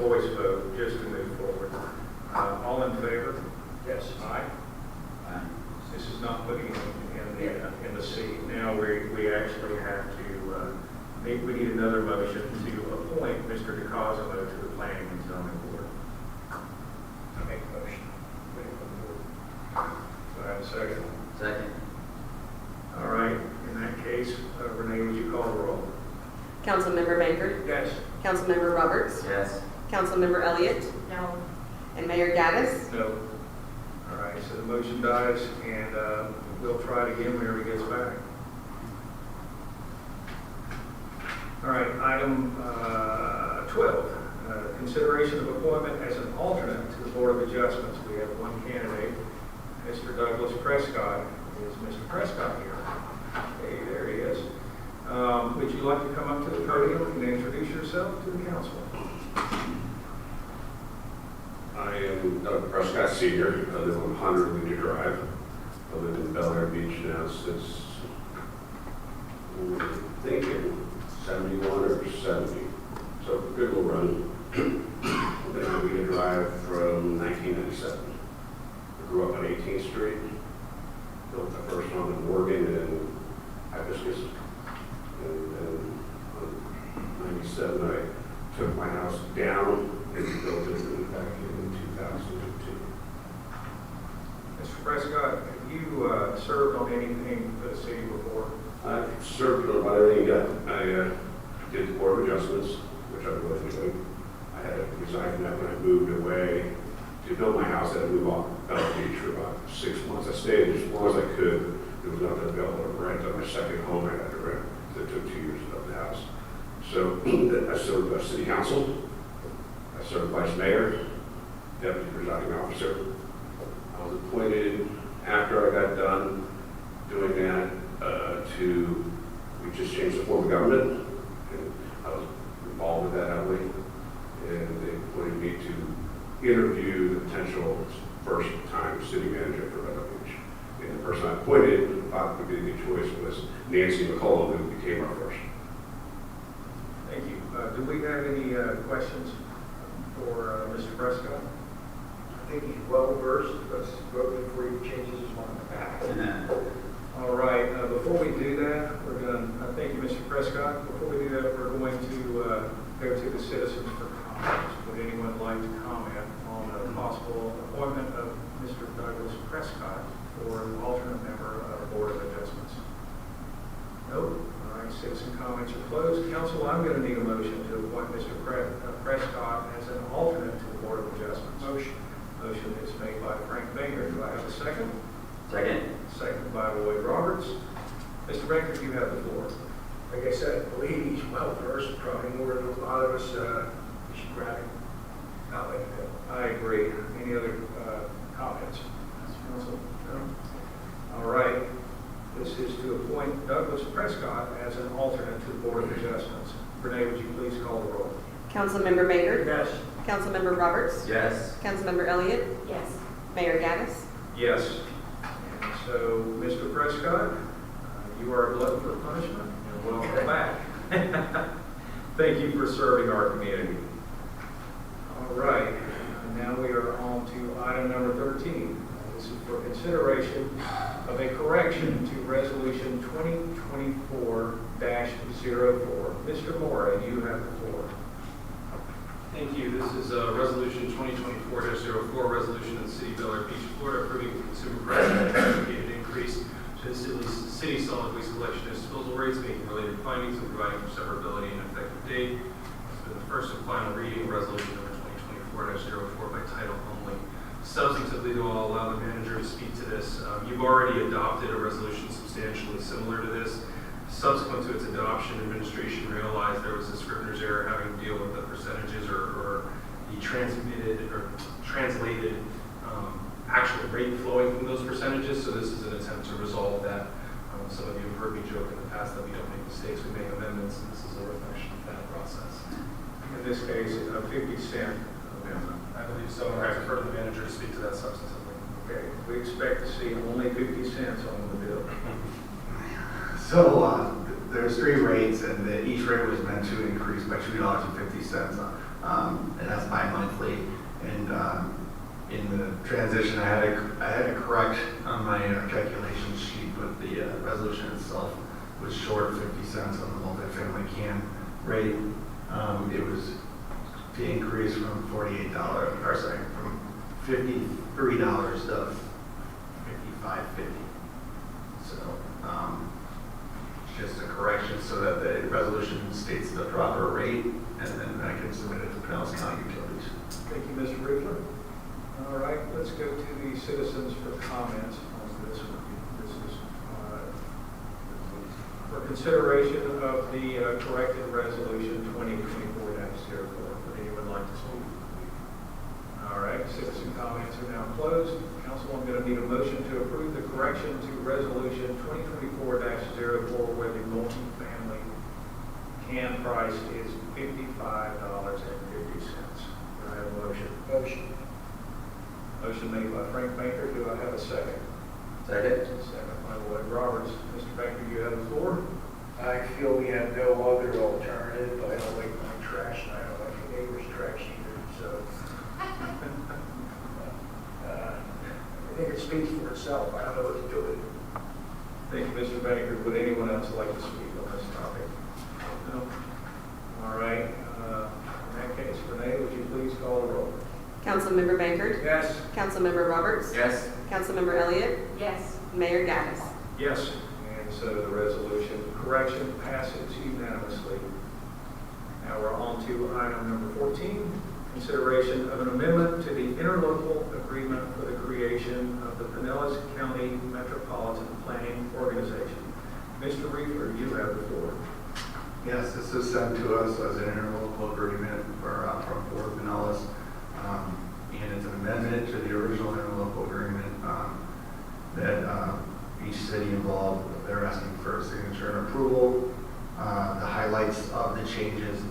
voice vote just to move forward. All in favor? Yes. Aye. Aye. This is not putting it in the seat. Now we actually have to, we need another motion to appoint Mr. DeCosimo to the Planning and Zoning Board. I make a motion. Do I have a second? Second. All right, in that case, Renee, would you call the roll? Councilmember Baker, Yes. Councilmember Roberts, Yes. Councilmember Elliott, No. and Mayor Gaddis. No. All right, so the motion dies, and we'll try it again whenever he gets back. All right, item 12, consideration of appointment as an alternate to the Board of Adjustments. We have one candidate, Mr. Douglas Prescott. Is Mr. Prescott here? Hey, there he is. Would you like to come up to the podium and introduce yourself to the council? I am Doug Prescott Sr. I live on 100 Linear Drive. I live in Bel Air Beach now since, I think, 71 or 70. So good little run. Been on Linear Drive from 1997. I grew up on 18th Street. Built the first home in Morgan and Hibiscus. And then on 97, I took my house down and built it back in 2002. Mr. Prescott, have you served on anything for the city before? I served on about everything you got. I did the Board of Adjustments, which I really enjoyed. I had to resign from that when I moved away to build my house. I had to move off Bell Beach for about 6 months. I stayed as long as I could. There was nothing available to rent. On my second home, I had to rent. It took 2 years to build the house. So I served city council. I served vice mayor, deputy presiding officer. I was appointed after I got done doing that we just changed the form of government, and I was involved with that heavily. And they appointed me to interview the potential first-time city manager for Red Oak Beach. And the person I appointed, thought would be a good choice, was Nancy McCollum, who became our first. Thank you. Do we have any questions for Mr. Prescott? I think he's well versed. Let's vote before he changes his mind. All right, before we do that, we're going to, thank you, Mr. Prescott. Before we do that, we're going to go to the citizens for comments. Would anyone like to comment on a possible appointment of Mr. Douglas Prescott for an alternate member of the Board of Adjustments? No? All right, citizen comments are closed. Council, I'm going to need a motion to appoint Mr. Prescott as an alternate to the Board of Adjustments. Motion. Motion is made by Frank Banger. Do I have a second? Second. Second by Lloyd Roberts. Mr. Baker, you have the floor. Like I said, I believe he's well versed, probably more than a lot of us. We should grab him. Not let him go. I agree. Any other comments? Mr. Council? No? All right. This is to appoint Douglas Prescott as an alternate to the Board of Adjustments. Renee, would you please call the roll? Councilmember Baker, Yes. Councilmember Roberts, Yes. Councilmember Elliott, Yes. Mayor Gaddis. Yes. And so, Mr. Prescott, you are a glutton for punishment, and welcome back. Thank you for serving our community. All right. Now we are on to item number 13. This is for consideration of a correction to Resolution 2024-04. Mr. Mora, you have the floor. Thank you. This is Resolution 2024-04, resolution of the City of Bel Air Beach, Florida, approving the consumer price indicated increase to the city solid waste collection and disposal rates, making related findings, and providing for severability and effective date. It's been the first and final reading of resolution number 2024-04 by title only. Substantively, though, I'll allow the manager to speak to this. You've already adopted a resolution substantially similar to this. Subsequent to its adoption, administration realized there was a scrivener's error having to deal with the percentages or the transmitted or translated actual rate flowing from those percentages. So this is an attempt to resolve that. Some of you have heard me joke in the past that we don't make mistakes, we make amendments, and this is a reflection of that process. In this case, a 50-cent amendment. I believe so, and I prefer the manager to speak to that substantively. Okay, we expect to see only 50 cents on the bill. So there's three rates, and each rate was meant to increase by $2.50 and that's bi-monthly. And in the transition, I had to correct on my calculation sheet, but the resolution itself was short 50 cents on the multifamily CAN rate. It was to increase from $48, or sorry, from $53 to $55.50. So just a correction so that the resolution states the proper rate, and then I can submit it to Pinellas County Utilities. Thank you, Mr. Riefler. All right, let's go to the citizens for comments on this one. This is for consideration of the corrected resolution 2024-04. Would anyone like to speak? All right, citizen comments are now closed. Council, I'm going to need a motion to approve the correction to resolution 2024-04, where the multifamily CAN price is $55.50. Do I have a motion? Motion. Motion made by Frank Baker. Do I have a second? Second. Second by Lloyd Roberts. Mr. Baker, you have the floor. I feel we have no other alternative. I don't like my trash, and I don't like the neighbor's trash either, so. I think it speaks for itself. I don't know what to do with it. Thank you, Mr. Baker. Would anyone else like to speak on this topic? No? All right. In that case, Renee, would you please call the roll? Councilmember Bankert. Yes. Councilmember Roberts. Yes. Councilmember Elliott. Yes. Mayor Gaddis. Yes. And so the resolution correction passes unanimously. Now we're on to item number 14, consideration of an amendment to the interlocal agreement for the creation of the Pinellas County Metropolitan Planning Organization. Mr. Riefler, you have the floor. Yes, this is sent to us as an interlocal agreement from Fort Pinellas, and it's an amendment to the original interlocal agreement that each city involved, they're asking for a signature and approval. The highlights of the changes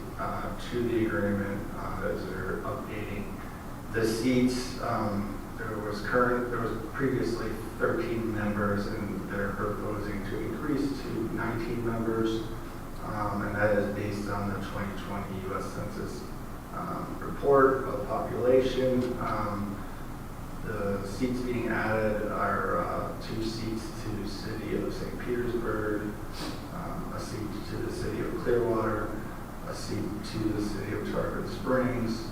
to the agreement as they're updating the seats. There was previously 13 members, and they're proposing to increase to 19 members, and that is based on the 2020 U.S. Census report of population. The seats being added are 2 seats to the city of St. Petersburg, a seat to the city of Clearwater, a seat to the city of Tarpon Springs,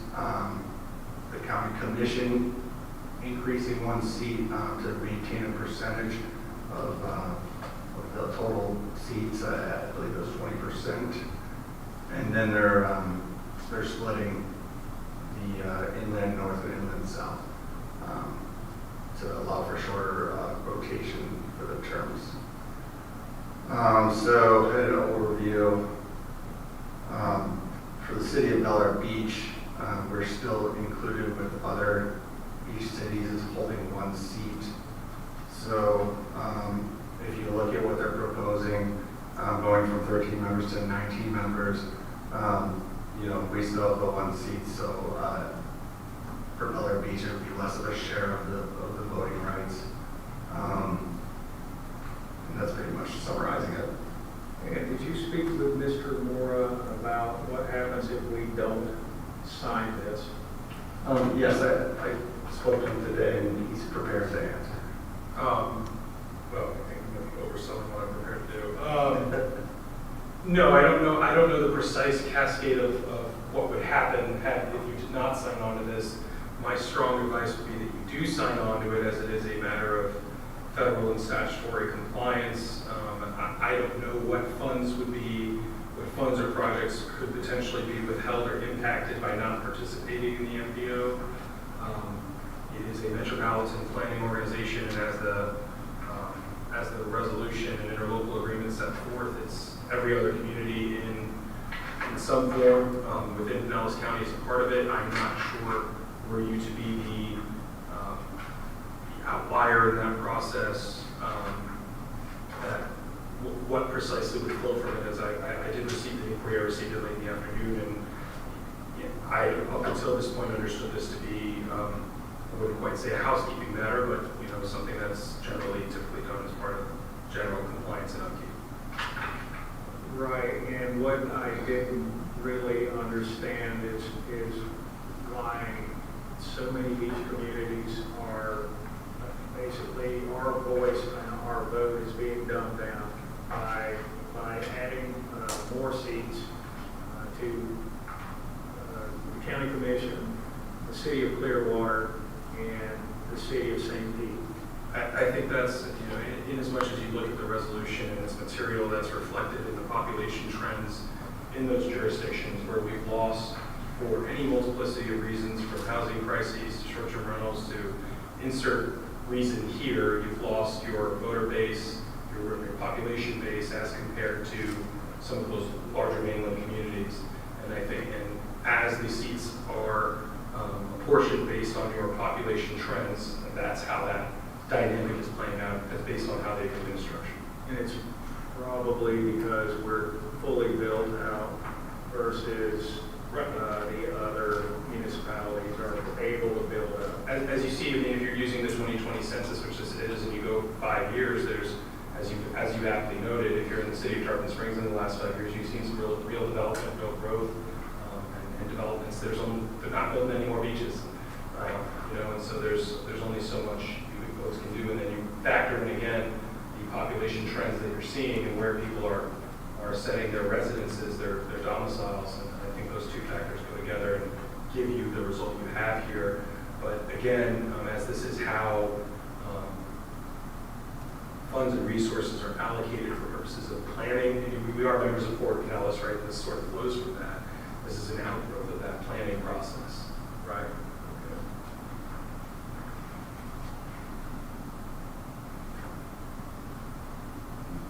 the county commission increasing 1 seat to maintain a percentage of the total seats. I believe it was 20%, and then they're splitting the inland north and inland south to allow for shorter rotation for the terms. So an overview for the city of Bel Air Beach, we're still included with other beach cities as holding 1 seat. So if you look at what they're proposing, going from 13 members to 19 members, we still have the 1 seat. So for Bel Air Beach, it would be less of a share of the voting rights. And that's pretty much summarizing it. And did you speak with Mr. Mora about what happens if we don't sign this? Yes, I spoke to him today, and he's prepared to answer. Well, I think I'm going to oversell what I'm prepared to do. No, I don't know. I don't know the precise cascade of what would happen if you did not sign on to this. My strong advice would be that you do sign on to it, as it is a matter of federal and statutory compliance. I don't know what funds or projects could potentially be withheld or impacted by not participating in the MPO. It is a metropolitan planning organization, and as the resolution and interlocal agreement set forth, it's every other community in some form within Pinellas County is a part of it. I'm not sure were you to be the outlier in that process, what precisely would flow from it, as I did receive the inquiry. I received it late in the afternoon, and I, up until this point, understood this to be, I wouldn't quite say a housekeeping matter, but something that's generally typically done as part of general compliance and upkeep. Right, and what I didn't really understand is why so many beach communities are basically our voice and our vote is being dumbed down by adding more seats to the county commission, the city of Clearwater, and the city of St. Pete. I think that's, in as much as you look at the resolution and its material, that's reflected in the population trends in those jurisdictions where we've lost, for any multiplicity of reasons, from housing crises to short-term rentals to insert reason here, you've lost your voter base, your population base as compared to some of those larger mainland communities. And I think, and as the seats are apportioned based on your population trends, that's how that dynamic is playing out, as based on how they've been structured. And it's probably because we're fully built out versus the other municipalities are able to build out. As you see, I mean, if you're using the 2020 census, which this is, and you go 5 years, there's, as you aptly noted, if you're in the city of Tarpon Springs in the last 5 years, you've seen some real development, real growth, and developments. They're not building any more beaches, and so there's only so much you folks can do, and then you factor in again the population trends that you're seeing and where people are setting their residences, their domiciles, and I think those two factors go together and give you the result you have here. But again, as this is how funds and resources are allocated for purposes of planning, and we are members of Fort Pinellas, right? This sort of flows from that. This is an outgrowth of that planning process, right? Okay.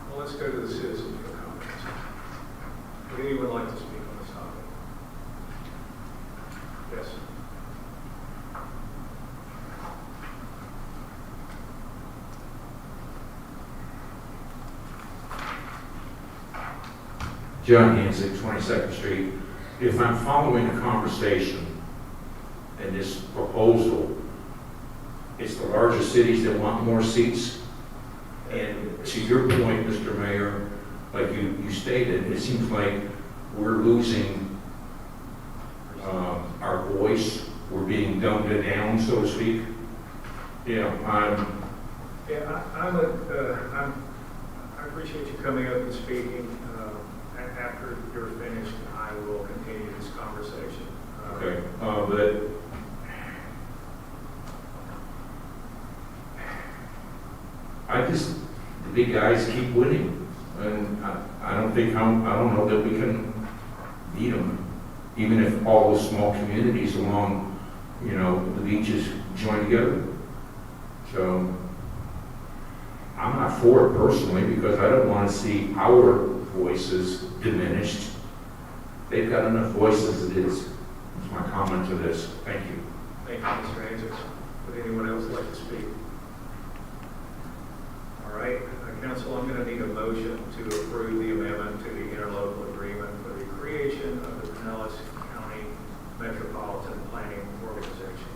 Well, let's go to the citizens for comments. Would anyone like to speak on this topic? Yes. John Hansick, 22nd Street. If I'm following the conversation and this proposal, it's the larger cities that want more seats. And to your point, Mr. Mayor, like you stated, it seems like we're losing our voice. We're being dumbed down, so to speak. I appreciate you coming up and speaking. After you're finished, I will continue this conversation. Okay, but the big guys keep winning, and I don't know that we can beat them, even if all those small communities along, the beaches join together. So I'm not for it personally, because I don't want to see our voices diminished. They've got enough voices as it is. That's my comment to this. Thank you. Thank you, Mr. Hansick. Would anyone else like to speak? All right, Council, I'm going to need a motion to approve the amendment to the interlocal agreement for the creation of the Pinellas County Metropolitan Planning Organization.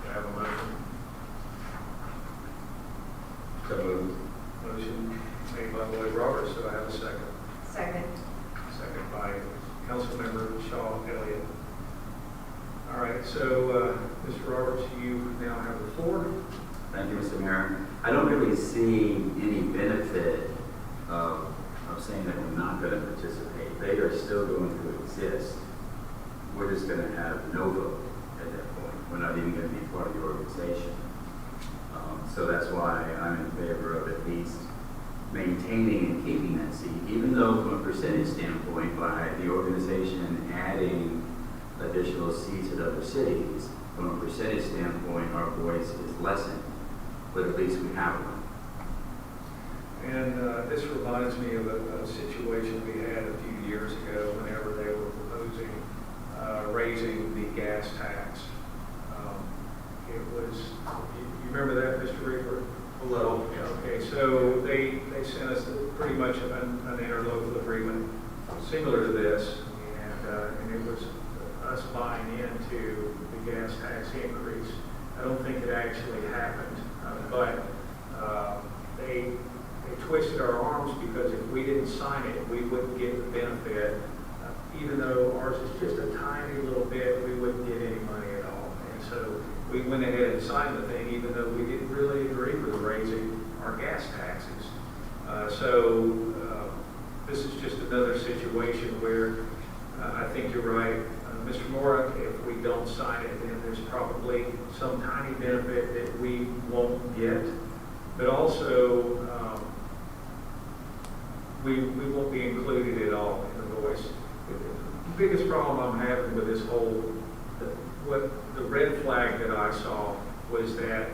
Do I have a motion? So moved. Motion made by Lloyd Roberts. Do I have a second? Second. Second by Councilmember Shaw Elliott. All right, so Mr. Roberts, you now have the floor. Thank you, Mr. Mayor. I don't really see any benefit of saying that we're not going to participate. They are still going to exist. We're just going to have no vote at that point. We're not even going to be part of the organization. So that's why I'm in favor of at least maintaining and keeping that seat, even though from a percentage standpoint, by the organization adding additional seats at other cities, from a percentage standpoint, our voice is lessened, but at least we have one. And this reminds me of a situation we had a few years ago whenever they were proposing raising the gas tax. It was, you remember that, Mr. Reaper? A little, yeah. Okay, so they sent us pretty much an interlocal agreement similar to this, and it was us buying into the gas tax increase. I don't think it actually happened, but they twisted our arms because if we didn't sign it, we wouldn't get the benefit. Even though ours is just a tiny little bit, we wouldn't get any money at all. And so we went ahead and signed the thing, even though we didn't really agree with raising our gas taxes. This is just another situation where I think you're right, Mr. Mora, if we don't sign it, then there's probably some tiny benefit that we won't get. But also, we won't be included at all in the voice. The biggest problem I'm having with this whole, the red flag that I saw was that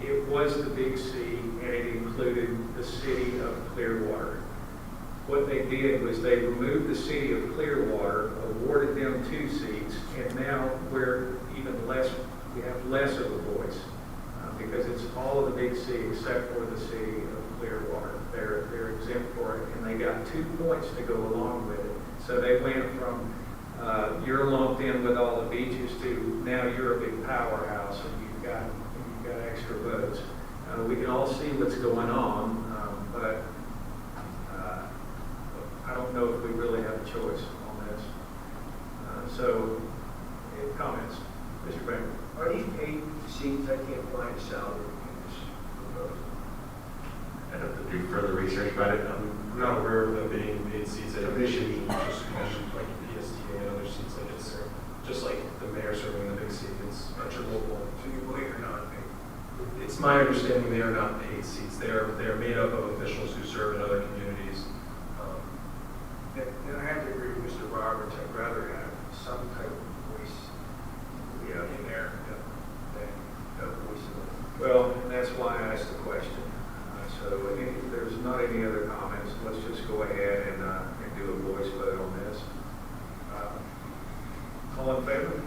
it was the Big C and it included the city of Clearwater. What they did was they removed the city of Clearwater, awarded them 2 seats, and now we're even less, we have less of a voice because it's all of the Big C except for the city of Clearwater. They're exempt for it, and they got 2 points to go along with it. So they went from you're lumped in with all the beaches to now you're a big powerhouse and you've got extra votes. We can all see what's going on, but I don't know if we really have a choice on this. Comments, Mr. Banker. Are these paid seats? I can't find a salary in this proposal. I'd have to do further research about it. I'm not aware of them being paid seats. I think they should be just like PSTA and other seats like it's just like the mayor serving the Big C. It's not your local. So you believe they're not paid? It's my understanding they are not paid seats. They are made up of officials who serve in other communities. Then I have to agree with Mr. Roberts. I'd rather have some type of voice in there than no voice at all. Well, and that's why I asked the question. If there's not any other comments, let's just go ahead and do a voice vote on this. All in favor?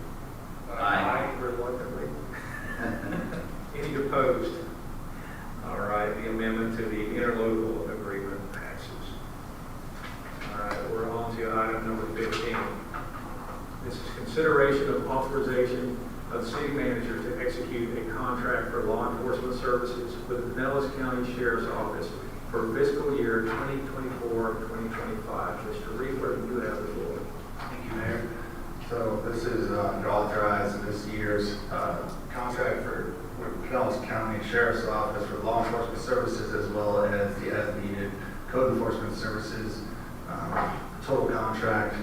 Aye. Reluctantly. Any opposed? All right, the amendment to the interlocal agreement passes. All right, we're on to item number 15. This is consideration of authorization of the city manager to execute a contract for law enforcement services with the Pinellas County Sheriff's Office for fiscal year 2024-2025. Mr. Riefler, you have the floor. Thank you, Mayor. So this is to authorize this year's contract for Pinellas County Sheriff's Office for law enforcement services as well as the as-needed code enforcement services. Total contract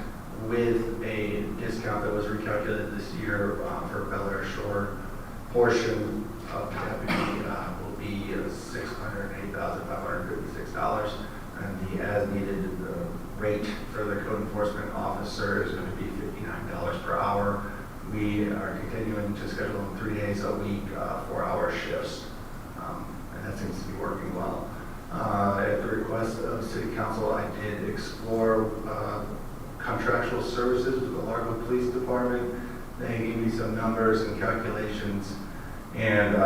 with a discount that was recalculated this year for Bel Air Shore portion of the deputy will be $608,556, and the as-needed rate for the code enforcement officer is going to be $59 per hour. We are continuing to schedule them 3 days a week, 4-hour shifts, and that seems to be working well. At the request of City Council, I did explore contractual services with the Largo Police Department. They gave me some numbers and calculations, and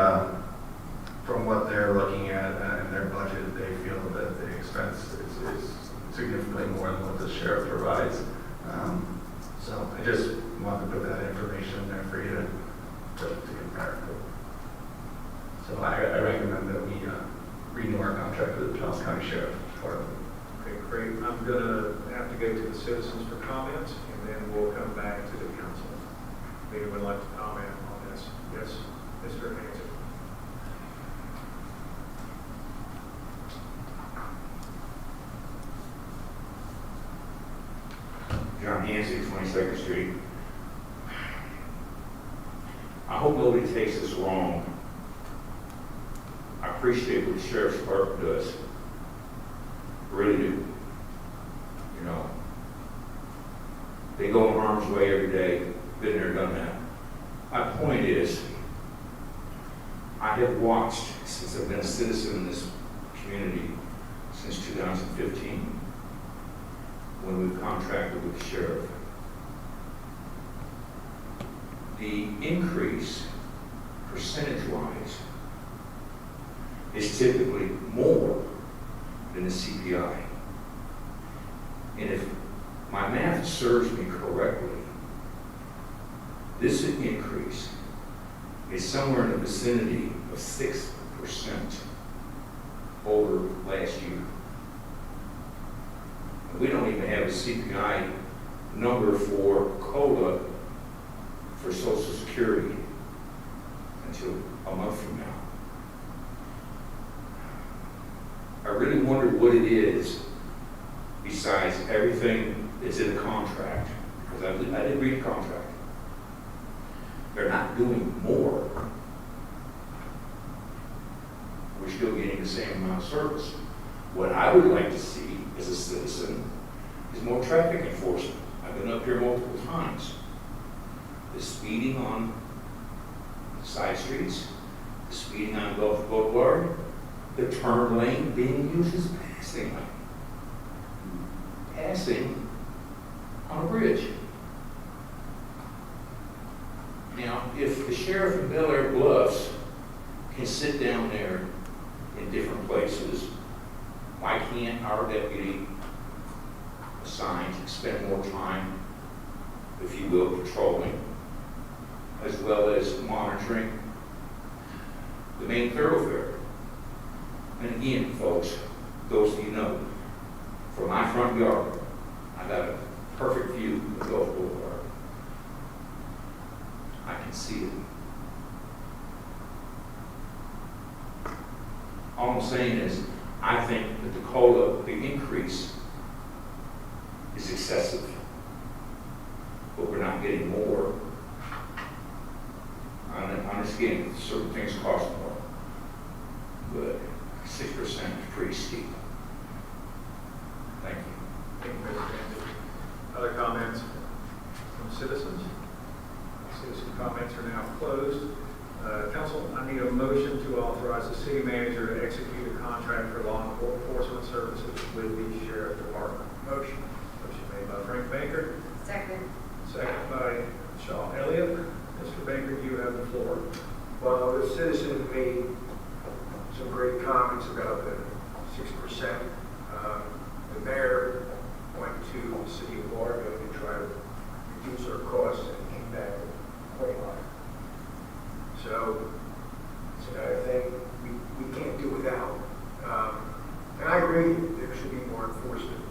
from what they're looking at in their budget, they feel that the expense is significantly more than what the sheriff provides. So I just wanted to put that information in there for you to compare. So I recommend that we renew our contract with the Pinellas County Sheriff Department. Okay, great. I'm going to have to go to the citizens for comments, and then we'll come back to the council. If anyone would like to comment on this? Yes, Mr. Hanson. John Hanson, 22nd Street. I hope nobody takes this wrong. I appreciate what the Sheriff's Department does. Really do. You know, they go in harm's way every day. Been there, done that. My point is, I have watched, since I've been a citizen in this community, since 2015, when we've contracted with the sheriff. The increase, percentage-wise, is typically more than the CPI. And if my math serves me correctly, this increase is somewhere in the vicinity of 6%. over last year. We don't even have a CPI number for COLA for Social Security until a month from now. I really wonder what it is besides everything that's in the contract, because I did read the contract. They're not doing more. We're still getting the same amount of service. What I would like to see as a citizen is more traffic enforcement. I've been up here multiple times. The speeding on side streets, the speeding on Gulf Boulevard, the turn lane being used as passing lane. Passing on a bridge. Now, if the sheriff in Bel Air Bluffs can sit down there in different places, why can't our deputy assigned spend more time, if you will, patrolling, as well as monitoring the main thoroughfare? And again, folks, those of you know, from my front yard, I got a perfect view of Gulf Boulevard. I can see it. All I'm saying is, I think that the COLA, the increase, is excessive, but we're not getting more. I understand certain things cost more, but 6% is pretty steep. Thank you. Thank you, Mr. Andrews. Other comments from citizens? Citizen comments are now closed. Council, I need a motion to authorize the city manager to execute a contract for law enforcement services with the sheriff department. Motion. Motion made by Frank Baker. Second. Second by Shaw Elliott. Mr. Baker, you have the floor. Well, the citizen made some great comments about the 6%. The mayor went to the city of Largo to try to reduce our costs and came back with 25. So it's another thing we can't do without. And I agree, there should be more enforcement,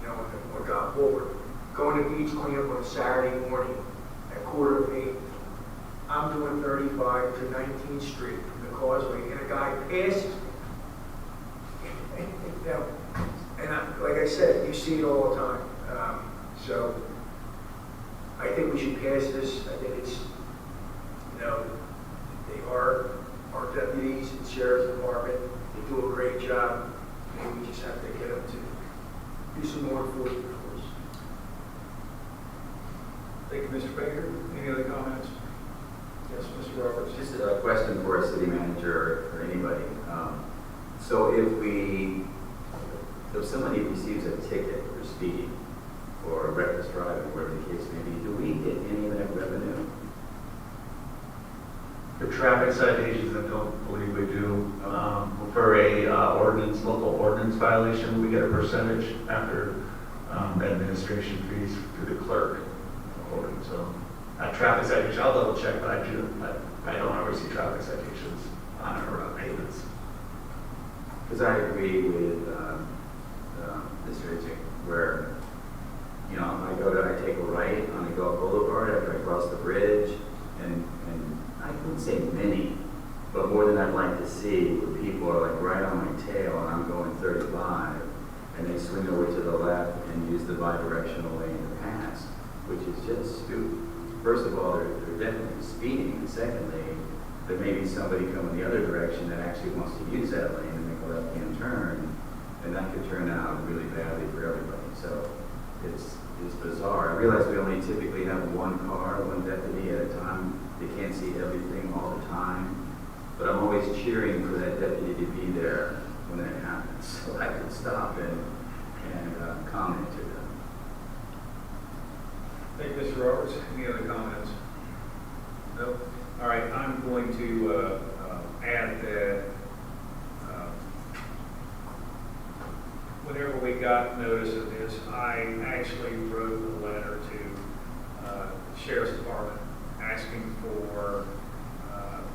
you know, on Gulf Boulevard. Going to beach cleanup on a Saturday morning at 7:45, I'm doing 35 to 19th Street from the causeway, and a guy passes me. You know, and like I said, you see it all the time. So I think we should pass this. I think it's, you know, they are our deputies and sheriff's department. They do a great job. Maybe we just have to get them to do some more enforcement for us. Thank you, Mr. Baker. Any other comments? Yes, Mr. Roberts. Just a question for a city manager or anybody. So if somebody receives a ticket for speeding or reckless driving, whatever the case may be, do we get any of that revenue? For traffic citations, I don't believe we do. For a local ordinance violation, we get a percentage after administration fees through the clerk. So traffic citations, I'll double check, but I don't ever see traffic citations on our payments. Because I agree with Mr. Itchik, where, you know, I take a right on the Gulf Boulevard after I cross the bridge, and I wouldn't say many, but more than I'd like to see, where people are like right on my tail and I'm going 35, and they swing over to the left and use the bi-directional lane to pass, which is just stupid. First of all, they're definitely speeding, and secondly, there may be somebody coming the other direction that actually wants to use that lane and make a left-hand turn, and that could turn out really badly for everybody. So it's bizarre. I realize we only typically have one car, one deputy at a time. They can't see everything all the time, but I'm always cheering for that deputy to be there when that happens, so I can stop and comment to them. Thank you, Mr. Roberts. Any other comments? No? All right, I'm going to add that whenever we got notice of this, I actually wrote a letter to the Sheriff's Department asking for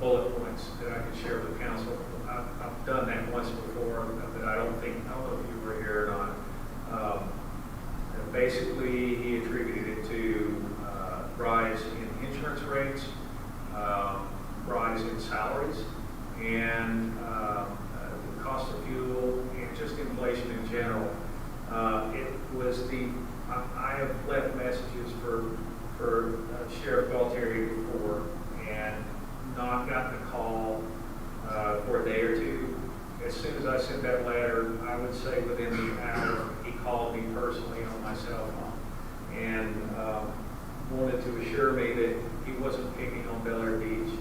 bullet points that I could share with council. I've done that once before, but I don't know if you were here or not. Basically, he attributed it to rise in insurance rates, rise in salaries, and the cost of fuel, and just inflation in general. It was I have left messages for Sheriff Galtieri before and not gotten a call for a day or two. As soon as I sent that letter, I would say within the hour, he called me personally on my cell phone and wanted to assure me that he wasn't picking on Bel Air Beach.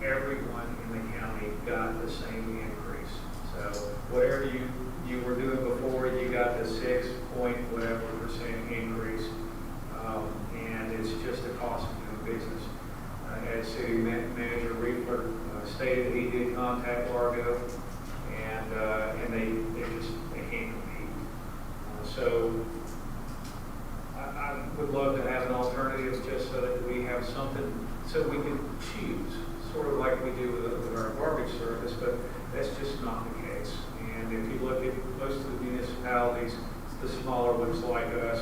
Everyone in the county got the same increase. So whatever you were doing before, you got the 6 point whatever % increase. And it's just the cost of doing business. As City Manager Riefler stated, he did contact Largo, and they can't compete. So I would love to have an alternative just so that we have something, so we can choose, sort of like we do with our garbage service, but that's just not the case. And if you look at most of the municipalities, the smaller ones like us,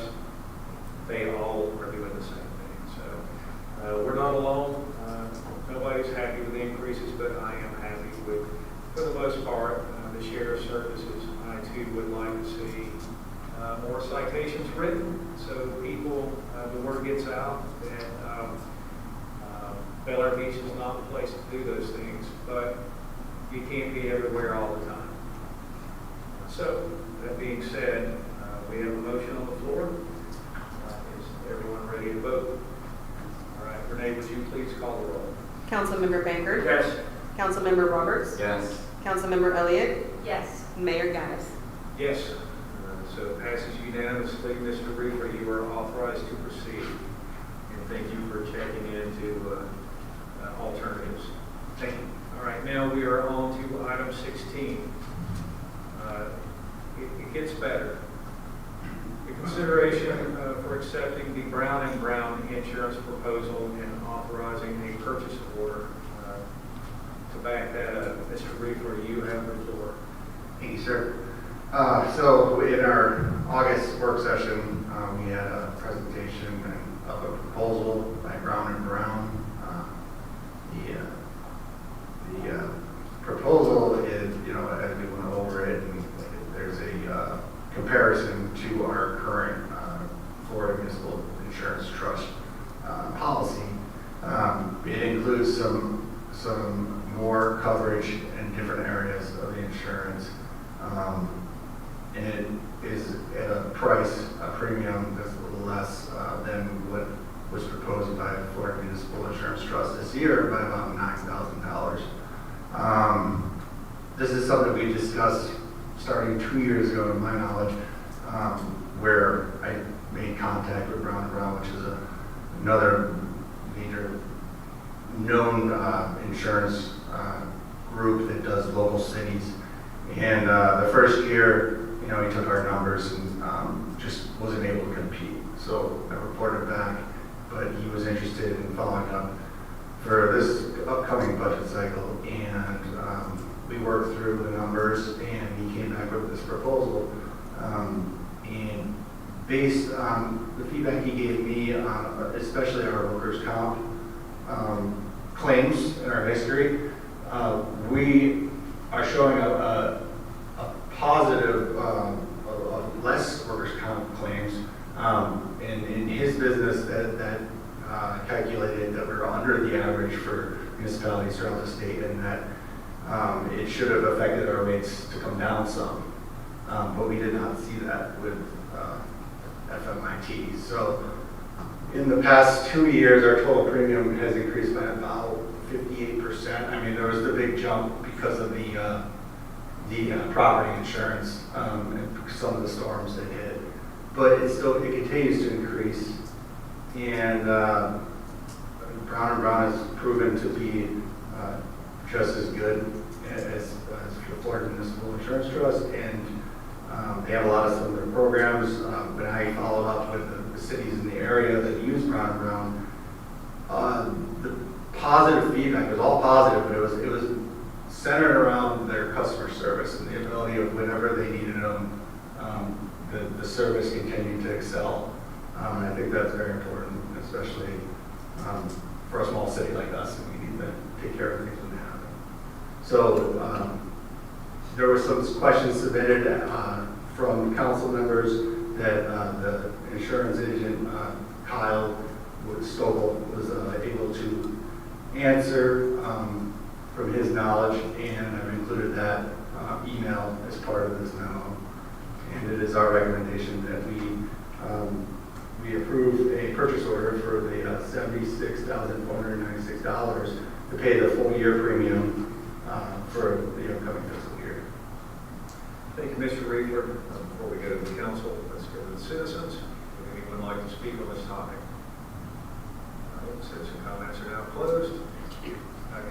they all are doing the same thing. So we're not alone. Nobody's happy with the increases, but I am happy with, for the most part, the sheriff's services. I too would like to see more citations written so people, the word gets out that Bel Air Beach is not the place to do those things, but you can't be everywhere all the time. So, that being said, we have a motion on the floor. Is everyone ready to vote? All right, Renee, would you please call the roll? Councilmember Baker. Yes. Councilmember Roberts. Yes. Councilmember Elliott. Yes. Mayor Gaddis. Yes. So it passes unanimously. Mr. Reefer, you are authorized to proceed. And thank you for checking into alternatives. Thank you. All right, now we are on to item 16. It gets better. The consideration for accepting the Brown & Brown insurance proposal and authorizing a purchase order. To back that up, Mr. Reefer, you have the floor. Thank you, sir. So in our August work session, we had a presentation of a proposal by Brown & Brown. The proposal is, as we went over it, and there's a comparison to our current Florida Municipal Insurance Trust policy. It includes some more coverage in different areas of the insurance. And it is at a price, a premium that's a little less than what was proposed by the Florida Municipal Insurance Trust this year by about $9,000. This is something we discussed starting 2 years ago, in my knowledge, where I made contact with Brown & Brown, which is another major known insurance group that does local cities. And the first year, he took our numbers and just wasn't able to compete. So I reported back, but he was interested in following up for this upcoming budget cycle. And we worked through the numbers, and he came back with this proposal. And based on the feedback he gave me on especially our workers' comp claims in our history, we are showing a positive, less workers' comp claims. In his business, that calculated that we were under the average for municipalities throughout the state, and that it should have affected our rates to come down some. But we did not see that with FMIT. So in the past 2 years, our total premium has increased by about 58%. I mean, there was the big jump because of the property insurance and some of the storms that hit. But it continues to increase. And Brown & Brown has proven to be just as good as the Florida Municipal Insurance Trust, and they have a lot of similar programs. When I followed up with the cities in the area that use Brown & Brown, the positive feedback. It was all positive, but it was centered around their customer service and the ability of whenever they needed them, the service continued to excel. And I think that's very important, especially for a small city like us, and we need to take care of things when they happen. So there were some questions submitted from council members that the insurance agent, Kyle Stokel, was able to answer from his knowledge, and I've included that email as part of this memo. And it is our recommendation that we approve a purchase order for the $76,496 to pay the full year premium for the upcoming fiscal year. Thank you, Mr. Reaper. Before we go to the council, let's go to the citizens. Would anyone like to speak on this topic? Citizen comments are now closed.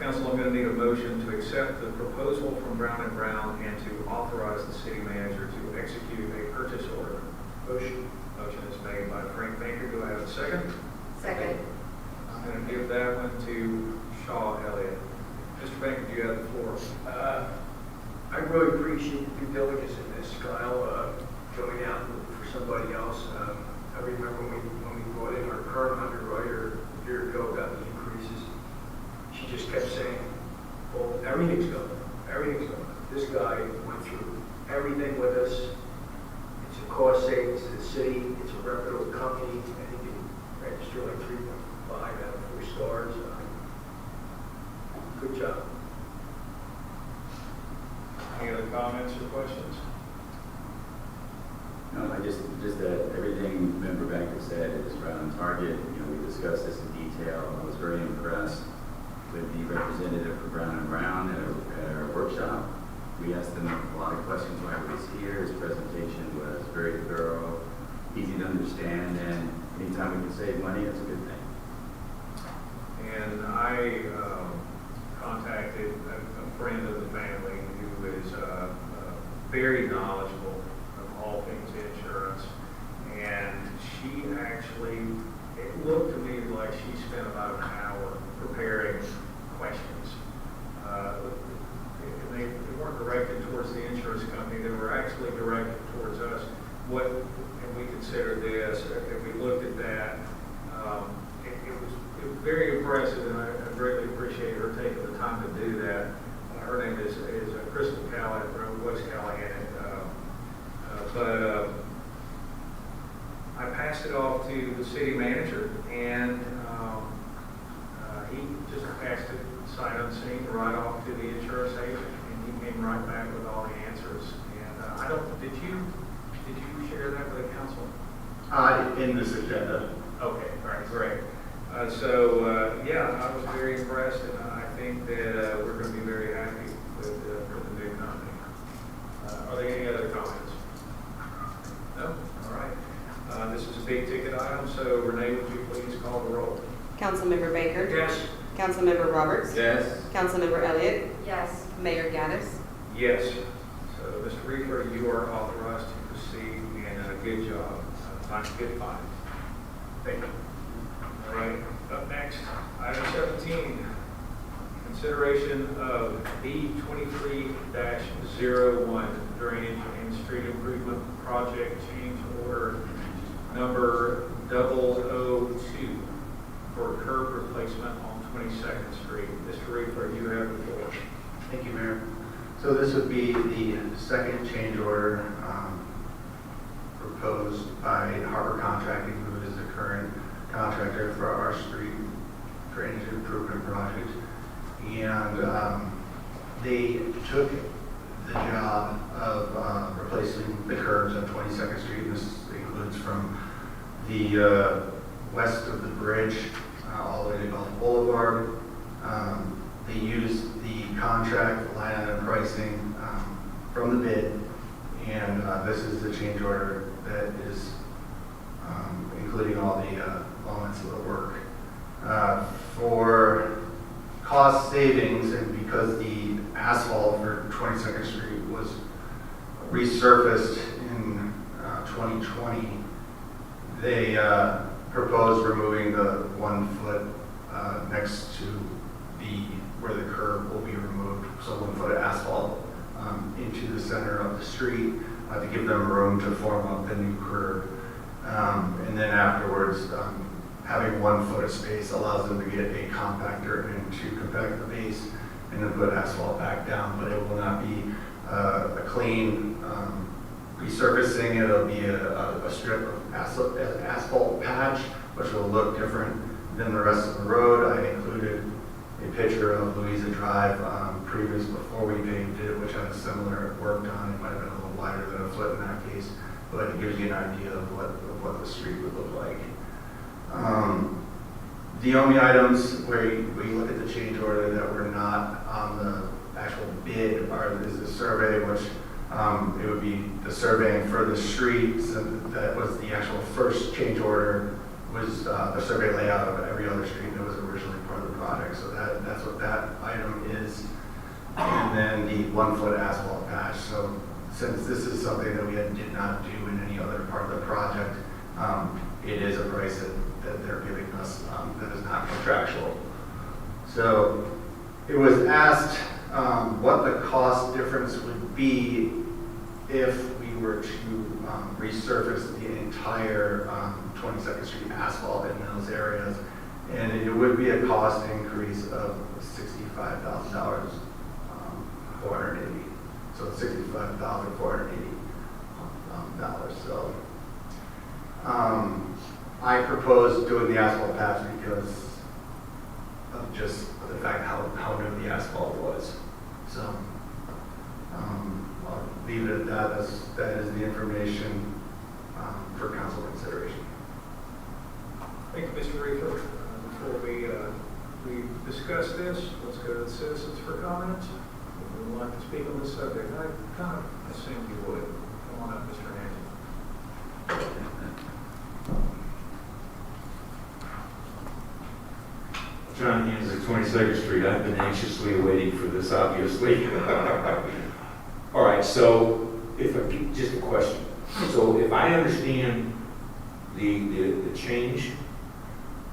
Council, I'm going to need a motion to accept the proposal from Brown & Brown and to authorize the city manager to execute a purchase order. Motion is made by Frank Baker. Do I have a second? Second. I'm going to give that one to Shaw Elliott. Mr. Baker, do you have the floor? I really appreciate the due diligence in this, Kyle, going out and looking for somebody else. I remember when we brought in our current underwriter a year ago about the increases, she just kept saying, well, everything's going. This guy went through everything with us. It's a cost savings to the city. It's a reputable company. I think it registered like 3.5 out of 4 stars. Good job. Any other comments or questions? No, I just that everything Member Banker said is right on target. You know, we discussed this in detail. I was very impressed with the representative for Brown & Brown at our workshop. We asked him a lot of questions while he was here. His presentation was very thorough, easy to understand, and anytime we can save money, that's a good thing. And I contacted a friend of the family who is very knowledgeable of all things insurance, and she actually, it looked to me like she spent about an hour preparing questions. They weren't directed towards the insurance company, they were actually directed towards us. What can we consider this? If we looked at that, it was very impressive, and I greatly appreciate her taking the time to do that. Her name is Crystal Callahan, or was Callahan. But I passed it off to the city manager, and he just passed it sight unseen right off to the insurance agent, and he came right back with all the answers. And I don't, did you share that with the council? In this agenda. Okay, all right, great. Yeah, I was very impressed, and I think that we're going to be very happy with the new company. Are there any other comments? No? All right. This is a big ticket item, so Renee, would you please call the roll? Councilmember Baker? Yes. Councilmember Roberts? Yes. Councilmember Elliott? Yes. Mayor Gaddis? Yes. So, Mr. Reaper, you are authorized to proceed, and good job. Time to get fine. Thank you. All right, up next, item 17, consideration of B23-01 drainage and street improvement project change order number 002 for curb replacement on 22nd Street. Mr. Reaper, you have the floor. Thank you, Mayor. So this would be the second change order proposed by Harbor Contracting, who is the current contractor for our street drainage improvement project. And they took the job of replacing the curbs on 22nd Street. This includes from the west of the bridge all the way to Gulf Boulevard. They used the contract line item pricing from the bid, and this is the change order that is including all the elements of the work. For cost savings, and because the asphalt for 22nd Street was resurfaced in 2020, they proposed removing the 1 foot next to where the curb will be removed, so 1 foot of asphalt into the center of the street to give them room to form up the new curb. And then afterwards, having 1 foot of space allows them to get a compactor and to compact the base and then put asphalt back down, but it will not be a clean resurfacing. It'll be a strip of asphalt patch, which will look different than the rest of the road. I included a picture of Louisa Drive before we paved it, which had a similar work done. It might have been a little wider than a foot in that case, but it gives you an idea of what the street would look like. The only items where we look at the change order that were not on the actual bid is the survey, which it would be the surveying for the street. So that was the actual first change order, was the survey layout of every other street that was originally part of the project. So that's what that item is. And then the 1 foot asphalt patch. So since this is something that we did not do in any other part of the project, it is a price that they're giving us that is not contractual. So it was asked what the cost difference would be if we were to resurface the entire 22nd Street asphalt in those areas. And it would be a cost increase of $65,000, 480. So $65,480. So I proposed doing the asphalt patch because of just the fact how new the asphalt was. So I'll leave it at that. That is the information for council consideration. Thank you, Mr. Reefer. Before we discuss this, let's go to the citizens for comments. If you would like to speak on this subject, I kind of assumed you would. Come on up, Mr. Hanson. John Haynes at 22nd Street. I've been anxiously waiting for this, obviously. All right, so just a question. So if I understand the change,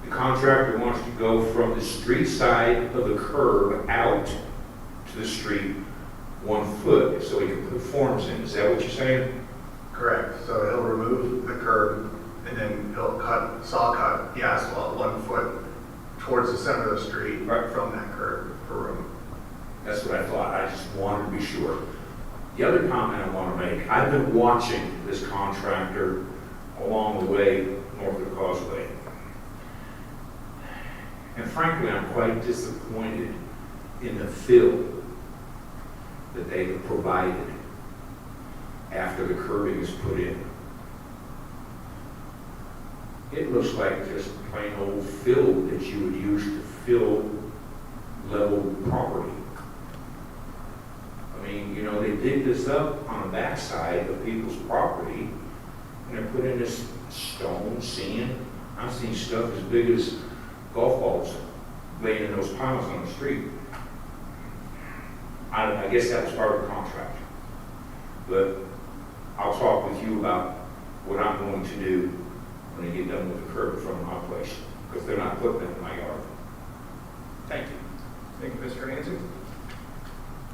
the contractor wants to go from the street side of the curb out to the street 1 foot so he can put forms in. Is that what you're saying? Correct. So he'll remove the curb and then he'll saw cut the asphalt 1 foot towards the center of the street from that curb for room. That's what I thought. I just wanted to be sure. The other comment I want to make, I've been watching this contractor along the way north of the causeway. And frankly, I'm quite disappointed in the fill that they have provided after the curbing is put in. It looks like just plain old fill that you would use to fill level property. I mean, you know, they dig this up on the backside of people's property and they're putting this stone, sand. I've seen stuff as big as golf balls laying in those piles on the street. I guess that was part of the contract. But I'll talk with you about what I'm going to do when they get done with the curb in front of my place, because they're not putting it in my yard. Thank you. Thank you, Mr. Hanson.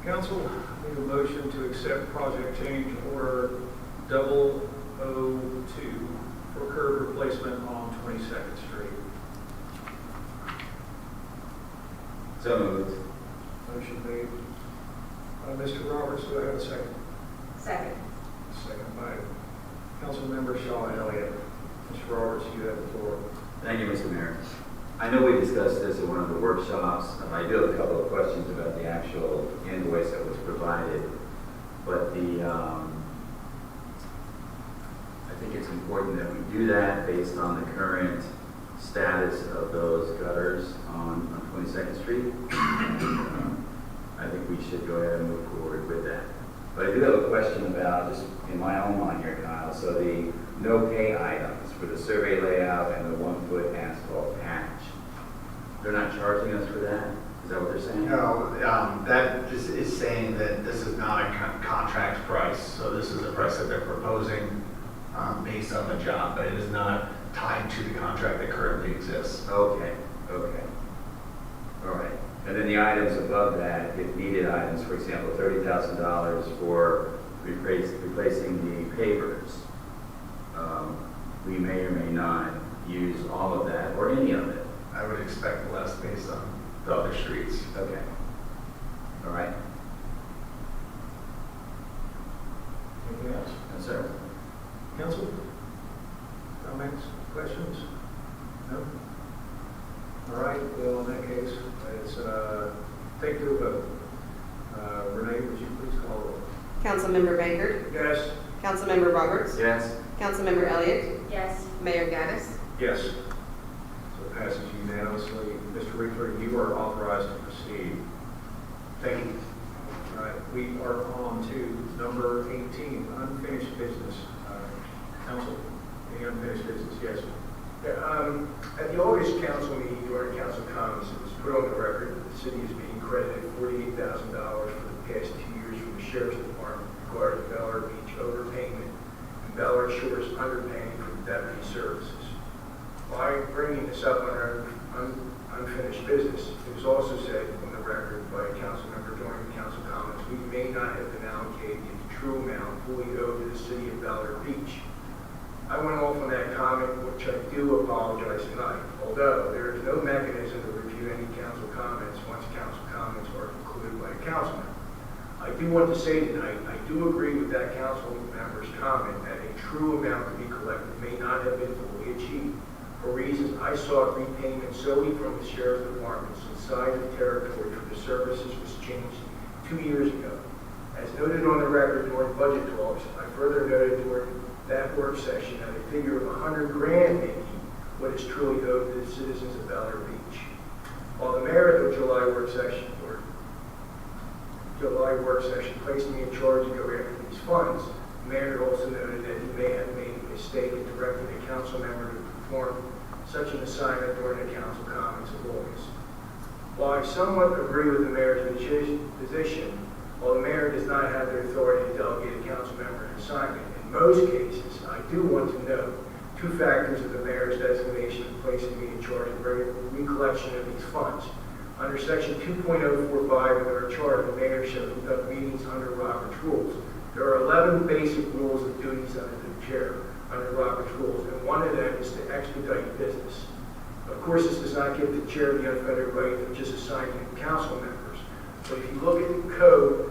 Council, I need a motion to accept project change order 002 for curb replacement on 22nd Street. So moved. Motion made by Mr. Roberts. Do I have a second? Second. Second by Councilmember Shaw Elliott. Mr. Roberts, you have the floor. Thank you, Mr. Mayor. I know we discussed this in one of the workshops. I do have a couple of questions about the actual invoice that was provided, but I think it's important that we do that based on the current status of those gutters on 22nd Street. And, I think we should go ahead and move forward with that. But I do have a question about, just in my own mind here, Kyle, so the no pay items for the survey layout and the 1 foot asphalt patch. They're not charging us for that? Is that what they're saying? No, that is saying that this is not a contract price. So this is a price that they're proposing based on the job, but it is not tied to the contract that currently exists. Okay, okay. All right. And then the the items above that, if needed items, for example, $30,000 for replacing the pavers, we may or may not use all of that or any of it. I would expect less based on the other streets. Okay. All right. Anything else? Yes, sir. Council? Comments, questions? No? All right, well, in that case, it's, take to a vote. Renee, would you please call the roll? Councilmember Baker, Yes. Councilmember Roberts, Yes. Councilmember Elliott, Yes. Mayor Gaddis. Yes. So it passes unanimously. Mr. Riegler, you are authorized to proceed. Thank you. All right, we are on to number 18, unfinished business. Council, any unfinished business? Yes. At the August council meeting, during council comments, it was put on the record that the city is being credited $48,000 for the past 2 years from the sheriff's department regarding Bel Air Beach overpayment and Bel Air Shores underpaying for the deputy services. By bringing this up under unfinished business, it was also said on the record by a council member during the council comments, we may not have been allocated the true amount fully owed to the city of Bel Air Beach. I went off on that comment, which I do apologize tonight, although there is no mechanism to review any council comments once council comments are concluded by a council member. I do want to say tonight, I do agree with that council member's comment that a true amount to be collected may not have been fully achieved. For reasons I sought repayment solely from the sheriff's department since size of territory for the services was changed 2 years ago. As noted on the record during budget talks, I further noted during that work session at a figure of $100 grand may be what is truly owed to the citizens of Bel Air Beach. While the mayor at the July work session placed me in charge to go after these funds, the mayor also noted that he may have made a mistake in directing a council member to perform such an assignment during the council comments of August. While I somewhat agree with the mayor's position, while the mayor does not have the authority to delegate a council member an assignment, in most cases, I do want to note 2 factors of the mayor's designation of placing me in charge of the recollection of these funds. Under section 2.045 of our charter, the mayor shall conduct meetings under Robert's rules. There are 11 basic rules of duties under the chair under Robert's rules, and one of them is to expedite business. Of course, this does not give the chair the unfettered right of just assigning council members. But if you look at the code,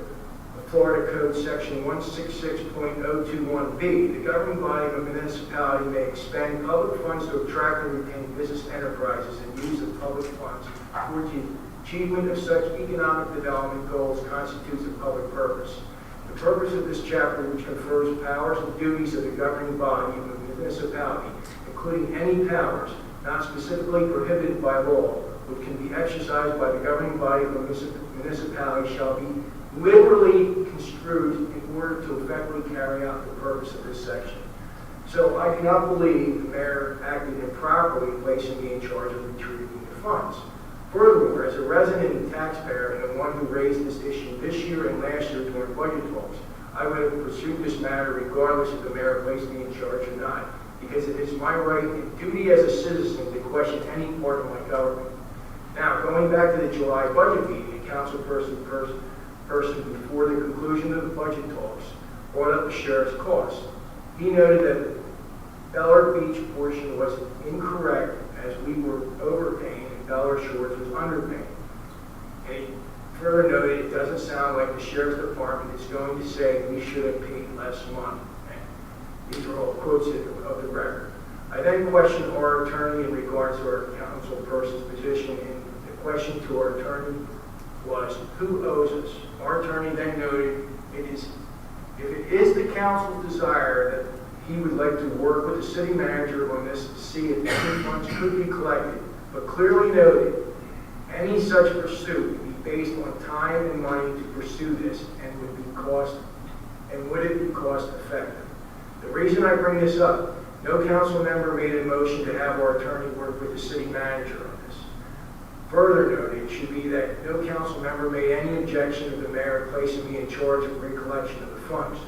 Florida Code Section 166.021B, the governing body of a municipality may expend public funds to attract and retain business enterprises and use of public funds towards the achievement of such economic development goals constitutes a public purpose. The purpose of this chapter, which confers powers and duties of the governing body of a municipality, including any powers not specifically prohibited by law, which can be exercised by the governing body of a municipality, shall be liberally construed in order to effectively carry out the purpose of this section. So I do not believe the mayor acted improperly in placing me in charge of retrieving the funds. Furthermore, as a resident and taxpayer and the one who raised this issue this year and last year during budget talks, I would have pursued this matter regardless if the mayor placed me in charge or not, because it is my right and duty as a citizen to question any part of my government. Now, going back to the July budget meeting, a councilperson before the conclusion of the budget talks brought up the sheriff's costs. He noted that the Bel Air Beach portion was incorrect as we were overpaying and Bel Air Shores was underpaying. And he further noted it doesn't sound like the sheriff's department is going to say we should have paid less money. These are all quotes of the record. I then questioned our attorney in regards to our councilperson's position, and the question to our attorney was, who owes us? Our attorney then noted, if it is the council's desire that he would like to work with the city manager on this to see if any funds could be collected, but clearly noted, any such pursuit would be based on time and money to pursue this and would it be cost effective? The reason I bring this up, no council member made a motion to have our attorney work with the city manager on this. Further noted, it should be that no council member made any objection to the mayor placing me in charge of recollection of the funds.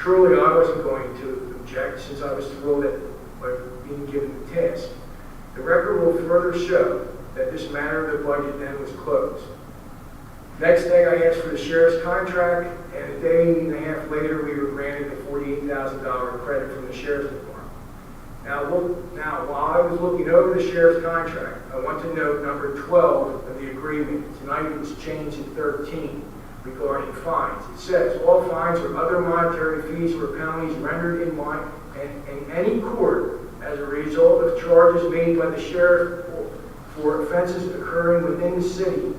Surely I wasn't going to object since I was thrilled at being given the task. The record will further show that this matter of the budget then was closed. Next day, I asked for the sheriff's contract, and a day and a half later, we were granted the $48,000 credit from the sheriff's department. Now, while I was looking over the sheriff's contract, I want to note number 12 of the agreement. Tonight it's changed to 13 regarding fines. It says, all fines or other monetary fees or penalties rendered in any court as a result of charges made by the sheriff for offenses occurring within the city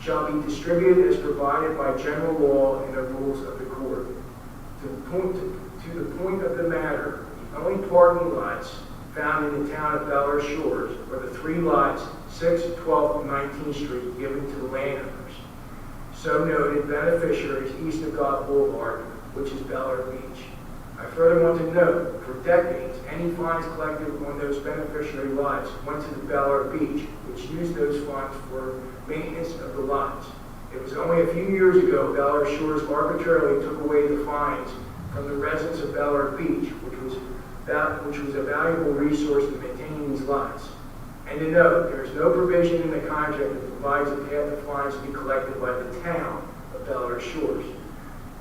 shall be distributed as provided by general law and the rules of the court. To the point of the matter, the only parking lots found in the town of Bel Air Shores are the 3 lots, 6th, 12th, and 19th Street, given to the landowners. So noted beneficiaries east of Gulf Boulevard, which is Bel Air Beach. I further want to note, for decades, any fines collected on those beneficiary lots went to the Bel Air Beach, which used those funds for maintenance of the lots. It was only a few years ago Bel Air Shores arbitrarily took away the fines from the residents of Bel Air Beach, which was a valuable resource in maintaining these lots. And to note, there is no provision in the contract that provides a path of fines to be collected by the town of Bel Air Shores.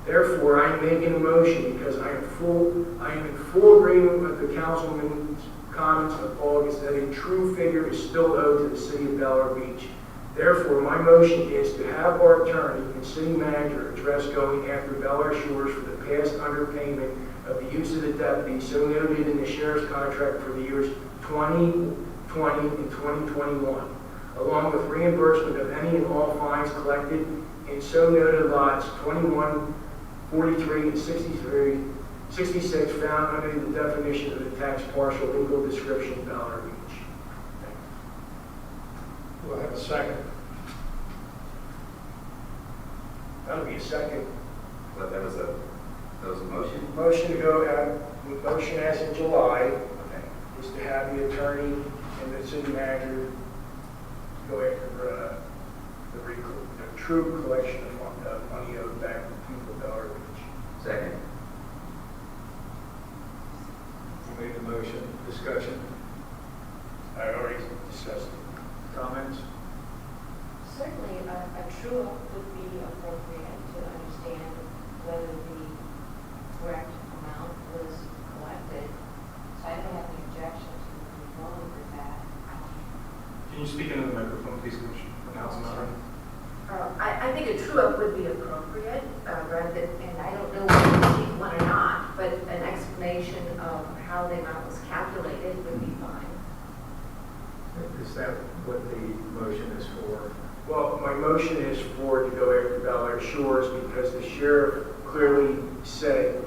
Therefore, I am making a motion because I am in full agreement with the councilman's comments of August that a true figure is still owed to the city of Bel Air Beach. Therefore, my motion is to have our attorney and city manager address going after Bel Air Shores for the past underpayment of the use of the deputy so noted in the sheriff's contract for the years 2020 and 2021, along with reimbursement of any and all fines collected in so noted lots 21, 43, and 66 found under the definition of the tax partial legal description of Bel Air Beach. Do I have a second? That'll be a second. But that was a motion? Motion to go have, motion as in July Okay. is to have the attorney and the city manager go after the true collection of money owed back to the people of Bel Air Beach. Second. You made the motion. Discussion? I already discussed it. Comments? Certainly, a true-up would be appropriate to understand whether the correct amount was collected. So I don't have any objection to going with that. Can you speak into the microphone, please, Councilmember? I think a true-up would be appropriate, rather than, and I don't know whether you want or not, but an explanation of how the amount was calculated would be fine. Is that what the motion is for? Well, my motion is to go after Bel Air Shores because the sheriff clearly said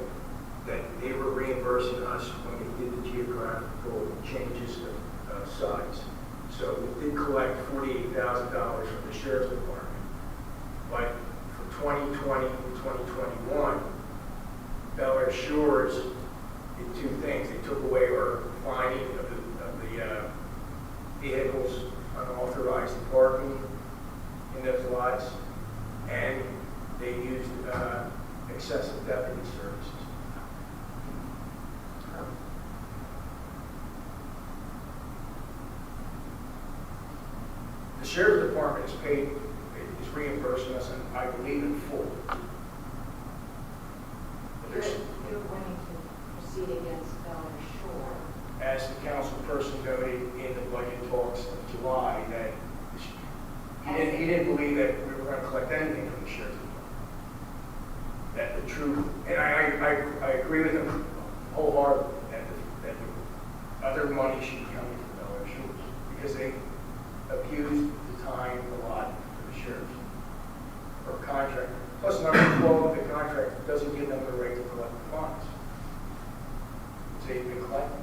that they were reimbursing us when they did the geographical changes of size. So we did collect $48,000 from the sheriff's department. But for 2020 and 2021, Bel Air Shores did 2 things. They took away our fining of the vehicles unauthorized parking in those lots, and they used excessive deputy services. The sheriff's department is reimbursing us, and I believe in full. But You're wanting to proceed against Bel Air Shore. as the council person noted in the budget talks of July, that he didn't believe that we were going to collect anything from the sheriff's department. That the truth, and I agree with him wholeheartedly that the other money should be coming from Bel Air Shores because they abused the time a lot for the sheriff or contract. Plus, number 12 of the contract doesn't give them the right to collect the funds. They've been collecting.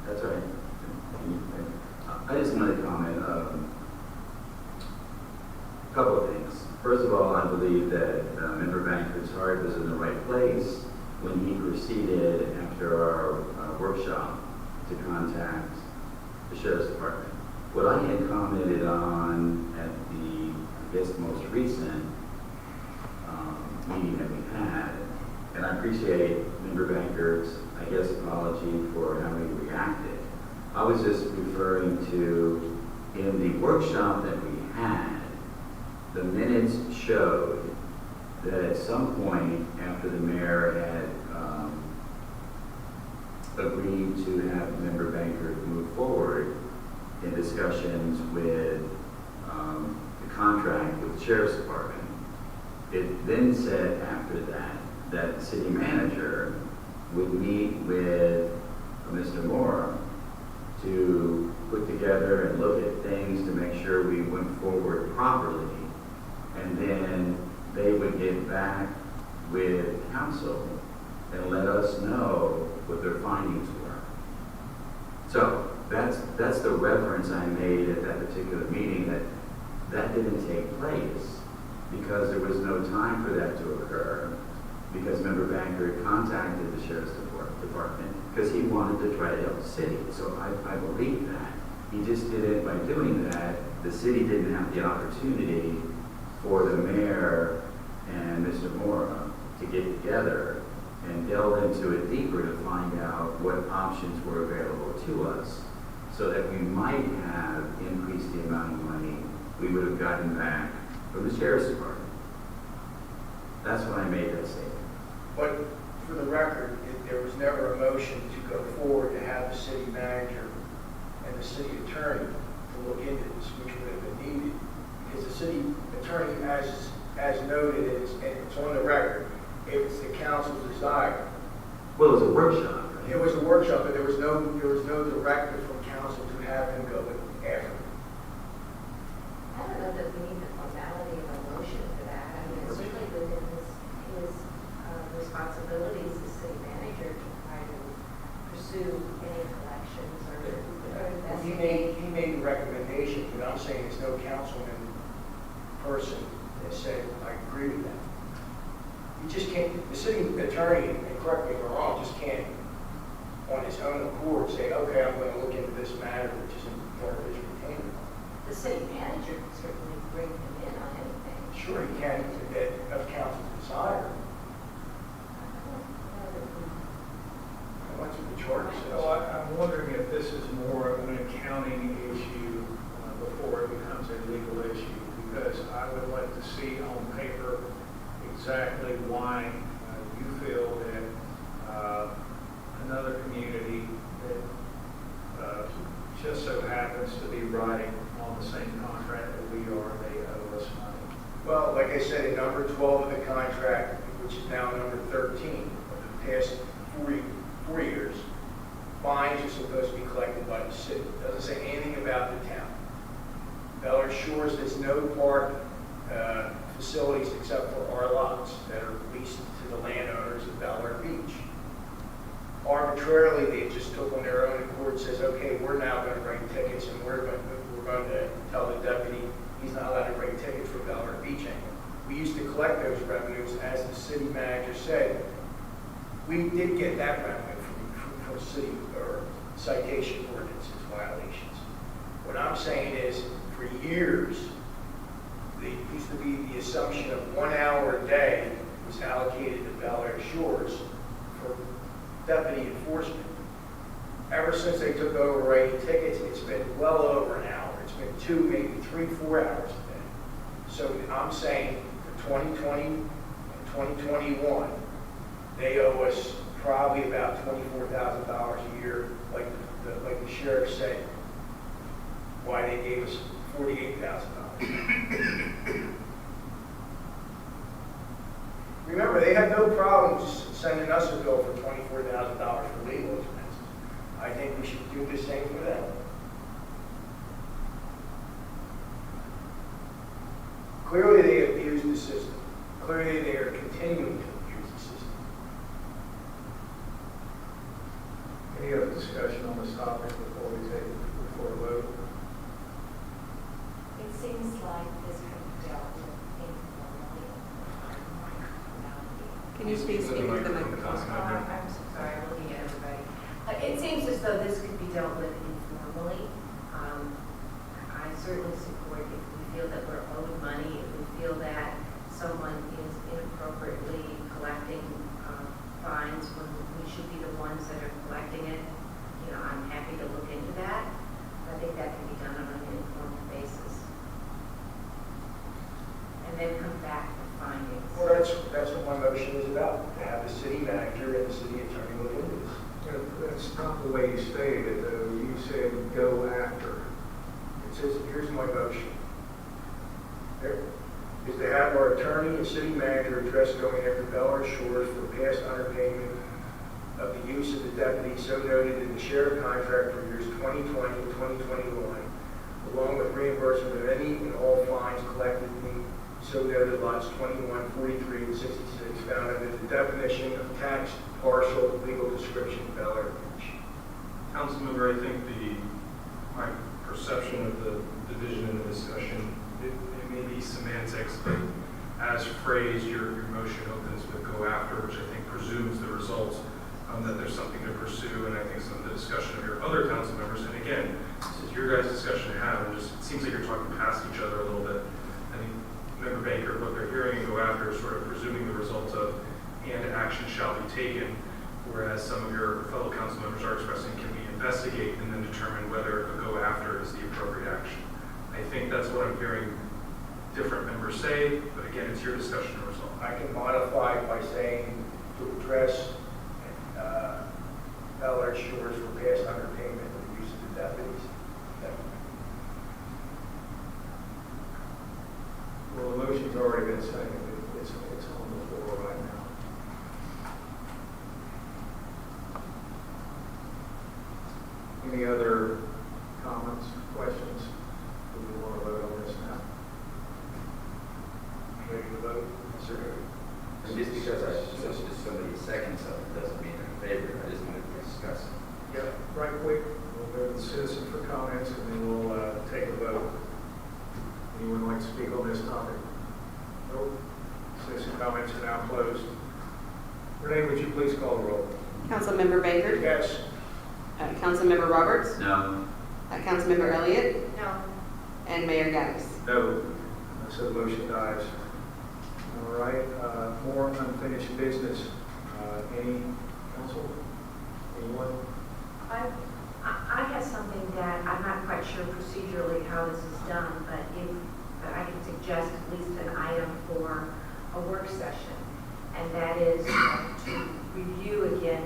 That's right. I just wanted to comment a couple of things. First of all, I believe that Member Banker's heart was in the right place when he proceeded after our workshop to contact the Sheriff's Department. What I had commented on at the, I guess, most recent meeting that we had, and I appreciate Member Banker's, I guess, apology for how he reacted. I was just referring to, in the workshop that we had, the minutes showed that at some point after the mayor had agreed to have Member Banker move forward in discussions with the contract with the Sheriff's Department, it then said after that, that the city manager would meet with Mr. Moore to put together and look at things to make sure we went forward properly. And then they would get back with council and let us know what their findings were. So that's the reference I made at that particular meeting, that didn't take place because there was no time for that to occur, because Member Banker had contacted the Sheriff's Department because he wanted to try to help the city. So I believe that. He just did it by doing that. The city didn't have the opportunity for the mayor and Mr. Mora to get together and delve into it deeper to find out what options were available to us so that we might have increased the amount of money we would have gotten back from the Sheriff's Department. That's when I made that statement. But for the record, there was never a motion to go forward to have the city manager and the city attorney to look into this, which would have been needed. Because the city attorney, as noted, and it's on the record, it was the council's desire. Well, it was a workshop, right? It was a workshop, but there was no directive from council to have him go after. I don't know that we need the formality of a motion for that. I mean, it's certainly within his responsibilities as city manager to try to pursue any collections or He investigate. made the recommendation, but I'm saying there's no councilman person that said, I agree with that. You just can't, the city attorney, and correct me if I'm wrong, just can't on his own accord say, okay, I'm going to look into this matter, which isn't part of his retainer. The city manager can certainly bring him in on anything. Sure, he can, of council's desire. That's what the charter says. So I'm wondering if this is more of an accounting issue before it becomes a legal issue, because I would like to see on paper exactly why you feel that another community that just so happens to be riding on the same contract that we are, they owe us money. Well, like I said, in number 12 of the contract, which is now number 13 of the past 4 years, fines are supposed to be collected by the city. It doesn't say anything about the town. Bel Air Shores has no park facilities except for our lots that are leased to the landowners of Bel Air Beach. Arbitrarily, they just took on their own accord and says, okay, we're now going to write tickets and we're going to tell the deputy he's not allowed to write tickets for Bel Air Beach anymore. We used to collect those revenues, as the city manager said. We did get that revenue from city or citation ordinances violations. What I'm saying is, for years, there used to be the assumption of 1 hour a day was allocated to Bel Air Shores for deputy enforcement. Ever since they took over writing tickets, it's been well over an hour. It's been 2, maybe 3, 4 hours a day. So I'm saying for 2020 and 2021, they owe us probably about $24,000 a year, like the sheriff said, why they gave us $48,000. Remember, they had no problems sending us a bill for $24,000 for legal expenses. I think we should do the same for them. Clearly, they abused the system. Clearly, they are continuing to abuse the system. Any other discussion on this topic before a vote? It seems like this could be dealt with informally. Can you please speak into the microphone? I'm so sorry, I'm looking at everybody. It seems as though this could be dealt with informally. I certainly support if we feel that we're owed money, if we feel that someone is inappropriately collecting fines when we should be the ones that are collecting it. You know, I'm happy to look into that. not the way you stated it, though. You said go after. It says, here's my motion. There is to have our attorney and city manager address going after Bel-Air Shores for past underpayment of the use of the deputy so noted in the sheriff contract for years 2020 and 2021, along with reimbursement of any and all fines collected in so noted lots 21, 43, and 66 found under the definition of tax partial legal description of Bel-Air Beach. Councilmember, I think my perception of the division in the discussion, it may be semantics, but as phrased, your motion opens with go after, which I think presumes the results, that there's something to pursue, and I think some of the discussion of your other council members, and again, this is your guys' discussion to have, and just it seems like you're talking past each other a little bit. I think Member Baker, what they're hearing and go after is sort of presuming the results of and action shall be taken, whereas some of your fellow council members are expressing can we investigate and then determine whether a go after is the appropriate action. I think that's what I'm hearing different members say, but again, it's your discussion to resolve. I can modify it by saying to address Bel-Air Shores for past underpayment of the use of the deputies. Well, the motion's already been seconded. It's on the floor right now. Any other comments, questions? Do we want to vote on this now? Ready to vote? Sure. And just because somebody seconds something doesn't mean they're in favor. I just wanted to discuss it. Yeah, right quick. We'll go to the citizen for comments and then we'll take a vote. Anyone like to speak on this topic? Nope. Citizen comments are now closed. Renee, would you please call the roll? Councilmember Baker? Yes. Councilmember Roberts? No. Councilmember Elliott? No. And Mayor Gaddis. No. So the motion dies. All right, more unfinished business. Any council? Anyone? I have something that I'm not quite sure procedurally how this is done, but I can suggest at least an item for a work session, and that is to review again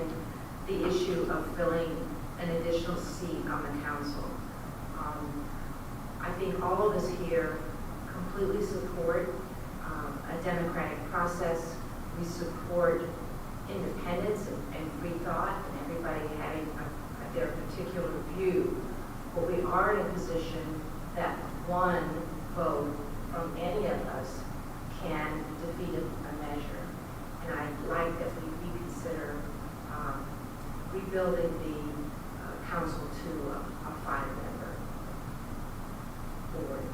the issue of filling an additional seat on the council. I think all of us here completely support a democratic process. We support independence and free thought and everybody having their particular view. But we are in a position that one vote from any of us can defeat a measure. And I'd like that we reconsider rebuilding the council to a 5-member board.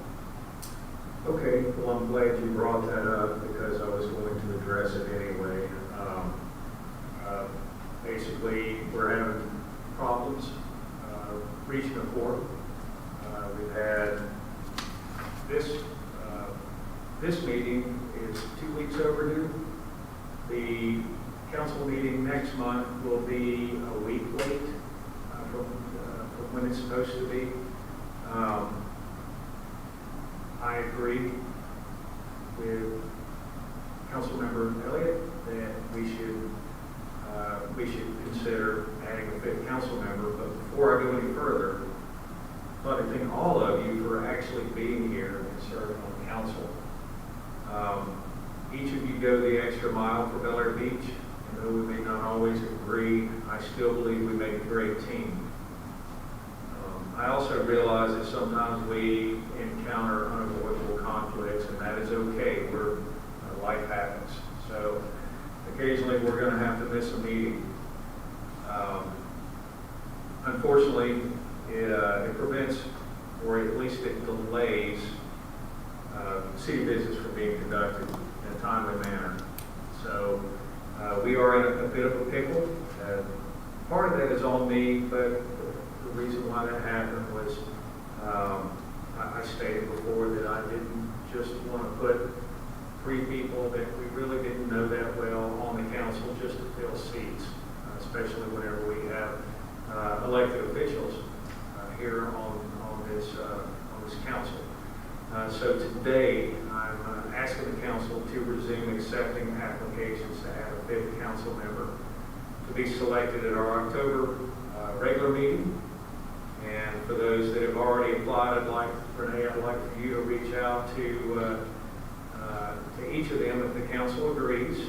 Okay, well, I'm glad you brought that up because I was going to address it anyway. Basically, we're having problems reaching a quorum. We've had this meeting is 2 weeks overdue. The council meeting next month will be a week late from when it's supposed to be. I agree with Councilmember Elliott that we should consider adding a 5th council member. But before I go any further, I'd like to thank all of you for actually being here and serving on the council. Each of you go the extra mile for Bel-Air Beach. And though we may not always agree, I still believe we make a great team. I also realize that sometimes we encounter unavoidable conflicts, and that is okay. Life happens. So occasionally we're going to have to miss a meeting. Unfortunately, it prevents, or at least it delays, city business from being conducted in a timely manner. So we are in a bit of a pickle. Part of that is on me, but the reason why that happened was I stated before that I didn't just want to put 3 people that we really didn't know that well on the council just to fill seats, especially whenever we have elected officials here on this council. So today, I'm asking the council to resume accepting applications to add a 5th council member to be selected at our October regular meeting. And for those that have already applied, Renee, I'd like for you to reach out to each of them if the council agrees,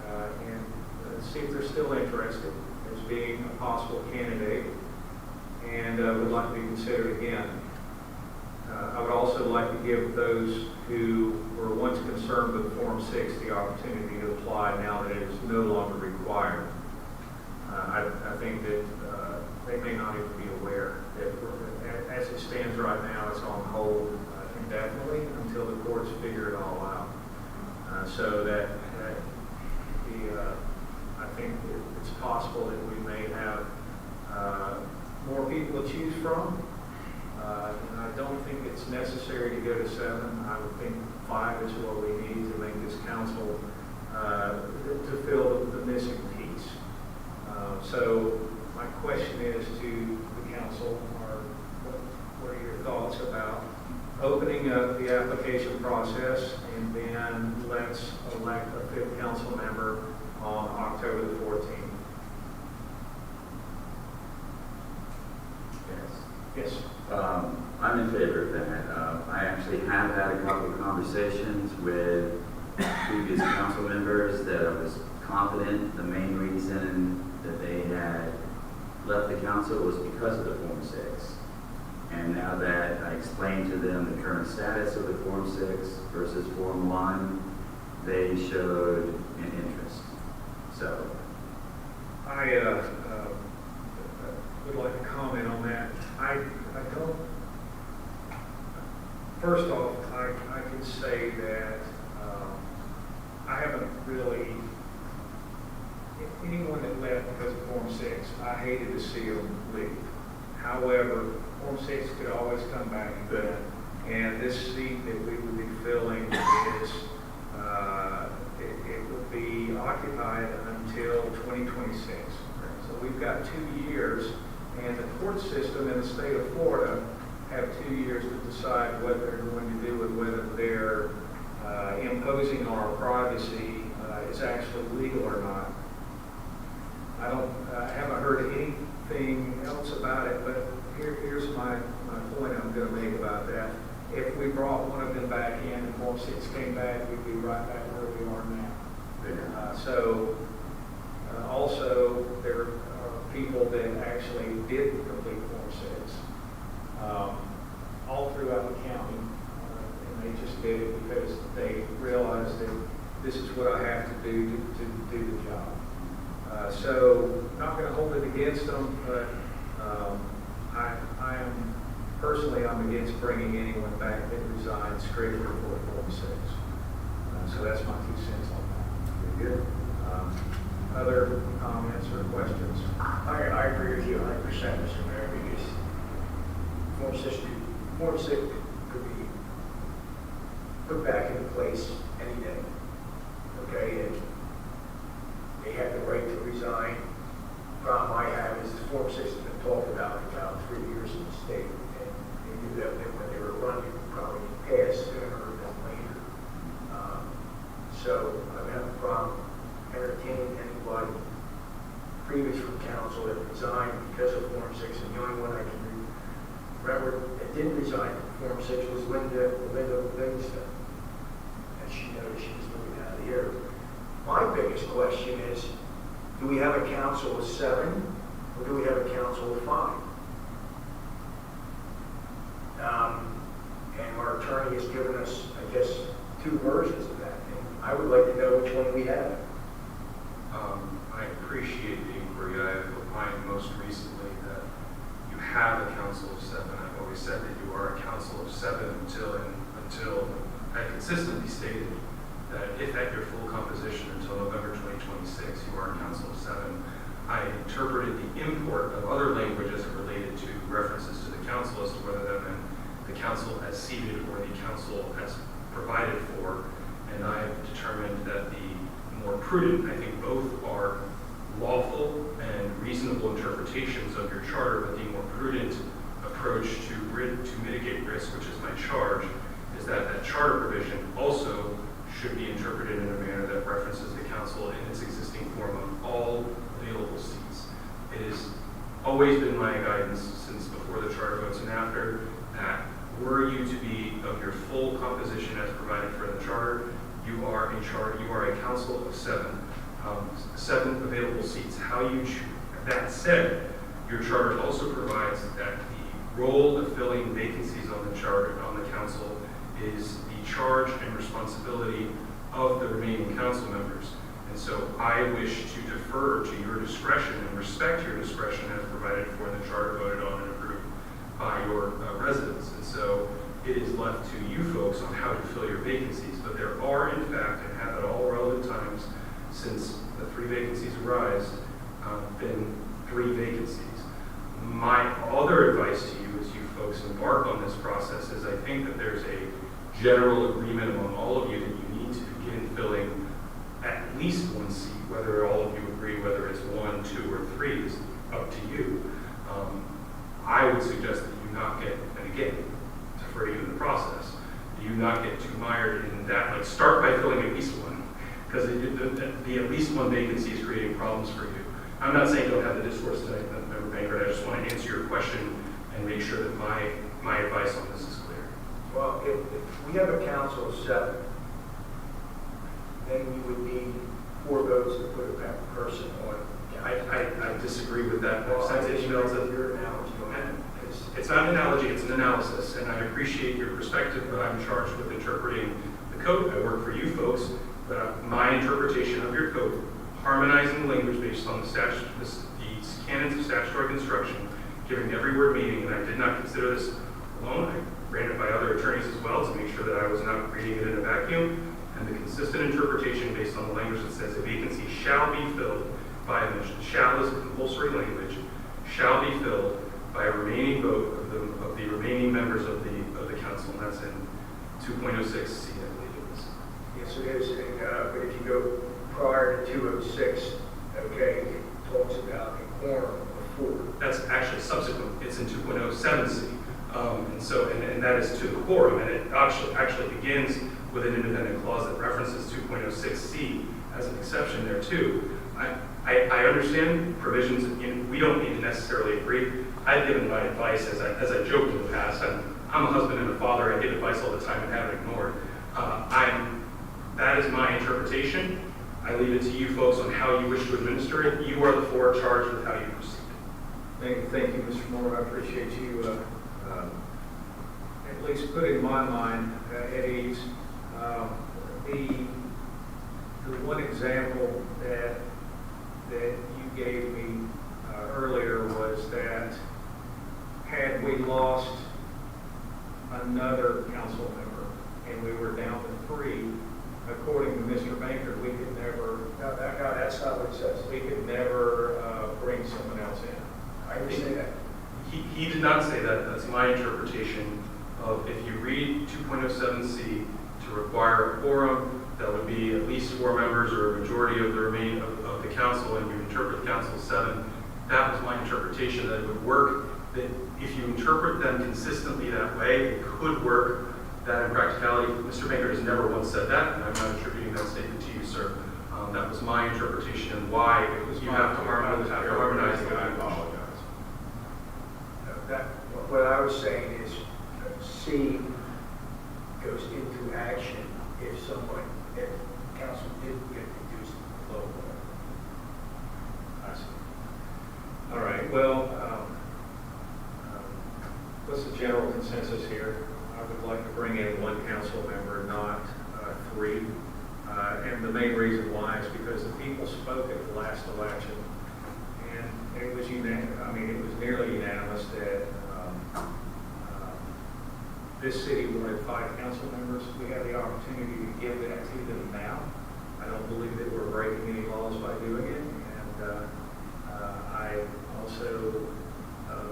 and see if they're still interested as being a possible candidate and would like to be considered again. I would also like to give those who were once concerned with Form 6 the opportunity to apply now that it is no longer required. I think that they may not even be aware that as it stands right now, it's on hold indefinitely until the courts figure it all out. So that I think it's possible that we may have more people to choose from. And I don't think it's necessary to go to 7. I would think 5 is what we need to make this council to fill the missing piece. So my question is to the council, what are your thoughts about opening up the application process, and then let's elect a 5th council member on October the 14th? Yes. I'm in favor of that. I actually have had a couple of conversations with previous council members that I was confident the main reason that they had left the council was because of the Form 6. And now that I explained to them the current status of the Form 6 versus Form 1, they showed an interest. So I would like to comment on that. I don't, first off, I can say that I haven't really, anyone that left because of Form 6, I hated to see them leave. However, Form 6 could always come back again. And this seat that we would be filling is, it would be occupied until 2026. So we've got 2 years, and the court system in the state of Florida have 2 years to decide what they're going to do and whether they're imposing on our privacy is actually legal or not. I haven't heard anything else about it, but here's my point I'm going to make about that. If we brought one of them back in and Form 6 came back, we'd be right back where we are now. Also, there are people that actually did complete Form 6 all throughout the county, and they just did it because they realized that this is what I have to do to do the job. So not going to hold it against them, but I am personally, I'm against bringing anyone back that resigned strictly for Form 6. So that's my 2 cents on that. very good. Other comments or questions? I agree with you 100%, Mr. Mayor, because Form 6 could be put back into place any day. Okay, and they have the right to resign. The problem I have is the Form 6 has been talked about for about 3 years in the state, and they knew that when they were running, probably passed sooner than later. So I don't have a problem entertaining anybody previous from council that resigned because of Form 6, and the only one I can remember that didn't resign from Form 6 was Linda Livingston, and she noted she was moving out of the area. My biggest question is, do we have a council of 7, or do we have a council of 5? And our attorney has given us, I guess, 2 versions of that. And I would like to know which one we have. I appreciate the inquiry. I have opined most recently that you have a council of 7. I've always said that you are a council of 7 until I consistently stated that if at your full composition until November 2026, you are a council of 7. I interpreted the import of other language as it related to references to the council as to whether that meant the council as seated or the council as provided for, and I have determined that the more prudent, I think both are lawful and reasonable interpretations of your charter, but the more prudent approach to mitigate risk, which is my charge, is that that charter provision also should be interpreted in a manner that references the council in its existing form of all available seats. It is always been my guidance since before the charter votes and after, that were you to be of your full composition as provided for in the charter, you are in charge, you are a council of 7. 7 available seats. How you choose. That said, your charter also provides that the role of filling vacancies on the charter, on the council, is the charge and responsibility of the remaining council members. And so I wish to defer to your discretion and respect your discretion as provided for in the charter voted on and approved by your residents. And so it is left to you folks on how to fill your vacancies. But there are, in fact, and have at all relevant times since the 3 vacancies arise, been 3 vacancies. My other advice to you as you folks embark on this process is I think that there's a general agreement among all of you that you need to begin filling at least 1 seat. Whether all of you agree, whether it's 1, 2, or 3 is up to you. I would suggest that you not get, and again, defer to you in the process, you not get too mired in that. Like, start by filling at least 1, because the at least 1 vacancy is creating problems for you. I'm not saying don't have the discourse tonight, Member Bankert. I just want to answer your question and make sure that my advice on this is clear. Well, if we have a council of 7, then you would need 4 votes to put a person on. I disagree with that. I've sent emails that your analogy on that. it's not an analogy, it's an analysis, and I appreciate your perspective, but I'm charged with interpreting the code. I work for you folks, but my interpretation of your code, harmonizing language based on the canons of statutory construction, giving every word meaning, and I did not consider this alone. I ran it by other attorneys as well to make sure that I was not reading it in a vacuum, and the consistent interpretation based on the language that says a vacancy shall be filled by a mention. Shall is a compulsory language, shall be filled by a remaining vote of the remaining members of the council, and that's in 2.06C, I believe it is. Yes, it is. And, but if you go prior to 206, okay, it talks about a quorum of 4. That's actually subsequent. It's in 2.07C. And that is to the quorum, and it actually begins with an independent clause that references 2.06C as an exception there too. I understand provisions, we don't need to necessarily agree. I've given my advice, as I joked in the past, I'm a husband and a father, I give advice all the time and have it ignored. That is my interpretation. I leave it to you folks on how you wish to administer it. You are the 4 charged with how you proceed. Thank you, Mr. Moore. I appreciate you at least putting my mind at ease. The one example that you gave me earlier was that had we lost another council member and we were down to 3, according to Mr. Banker, we could never. No, that's not what it says. We could never bring someone else in. I understand that. He did not say that. That's my interpretation of, if you read 2.07C to require a quorum, that would be at least 4 members or a majority of the remaining of the council, and you interpret council 7. That was my interpretation, that it would work, that if you interpret them consistently that way, it could work. That in practicality, Mr. Banker has never once said that, and I'm not attributing that statement to you, sir. That was my interpretation and why you have to harmonize the I language. apologize. What I was saying is C goes into action if council didn't get reduced below 1. I see. All right, well, what's the general consensus here? I would like to bring in 1 council member, not 3. And the main reason why is because the people spoke at the last election, and it was unanimous. I mean, it was nearly unanimous that this city wanted 5 council members. We have the opportunity to give that to them now. I don't believe that we're breaking any laws by doing it, and I also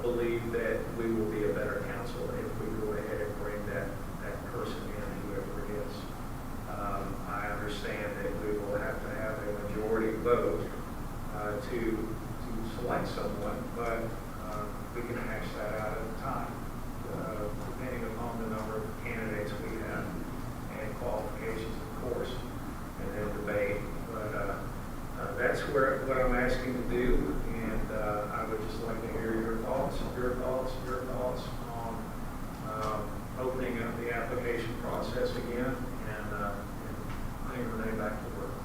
believe that we will be a better council if we go ahead and bring that person in, whoever it is. I understand that we will have to have a majority vote to select someone, but we can hash that out at the time, depending upon the number of candidates we have and qualifications, of course, and then debate. But that's what I'm asking to do, and I would just like to hear your thoughts on opening up the application process again and putting Renee back to work.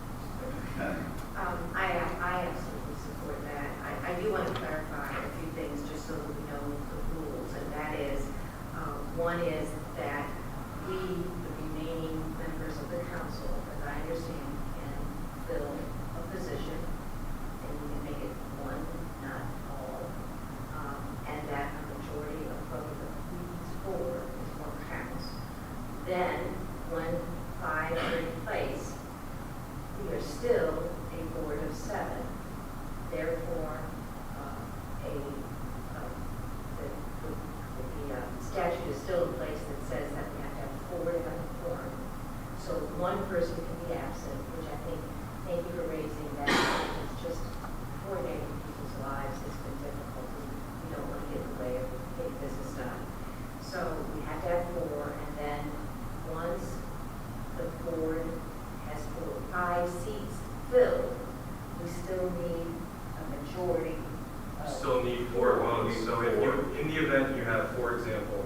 I absolutely support that. I do want to clarify a few things just so that we know the rules, and that is, one is that we, the remaining members of the council, as I understand, can fill a position, and we can make it one, not all, and that a majority of both of these four is what counts. Then, when 5 are in place, we are still a board of 7. Therefore, the statute is still in place that says that we have to have 4 to have a quorum. So one person can be absent, which I think, thank you for raising that. It's just coordinating people's lives. It's been difficult. We don't want to get in the way of getting business done. So we have to have 4, and then once the board has 5 seats filled, we still need a majority. Still need 4 votes, so if you, in the event you have, for example,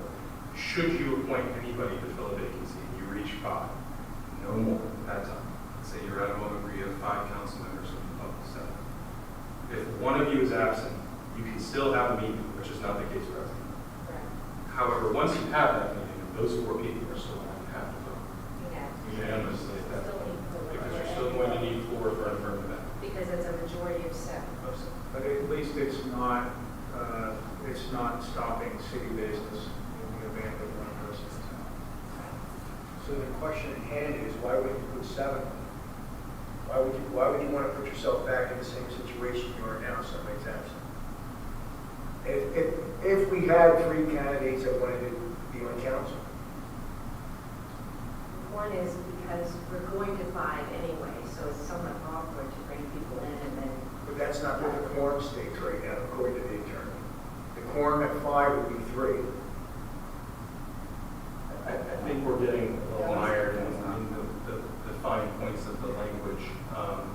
should you appoint anybody to fill a vacancy, and you reach 5, no more at that time. Say you're at a vote agree of 5 council members of the 7. If one of you is absent, you can still have a meeting, which is not the case presently. However, once you have that meeting, those 4 people are still going to have to vote unanimously at that point, because you're still going to need 4 for an affirmative act. Because it's a majority of 7. But at least it's not stopping city business in the event that one person is out. So the question at hand is, why would you put 7? Why would you want to put yourself back in the same situation you are now, somebody's absent? If we had 3 candidates that wanted to be on council, One is because we're going to 5 anyway, so it's somewhat awkward to bring people in and then. but that's not what the quorum states right now, according to the attorney. The quorum at 5 would be 3. I think we're getting a little mired in the fine points of the language,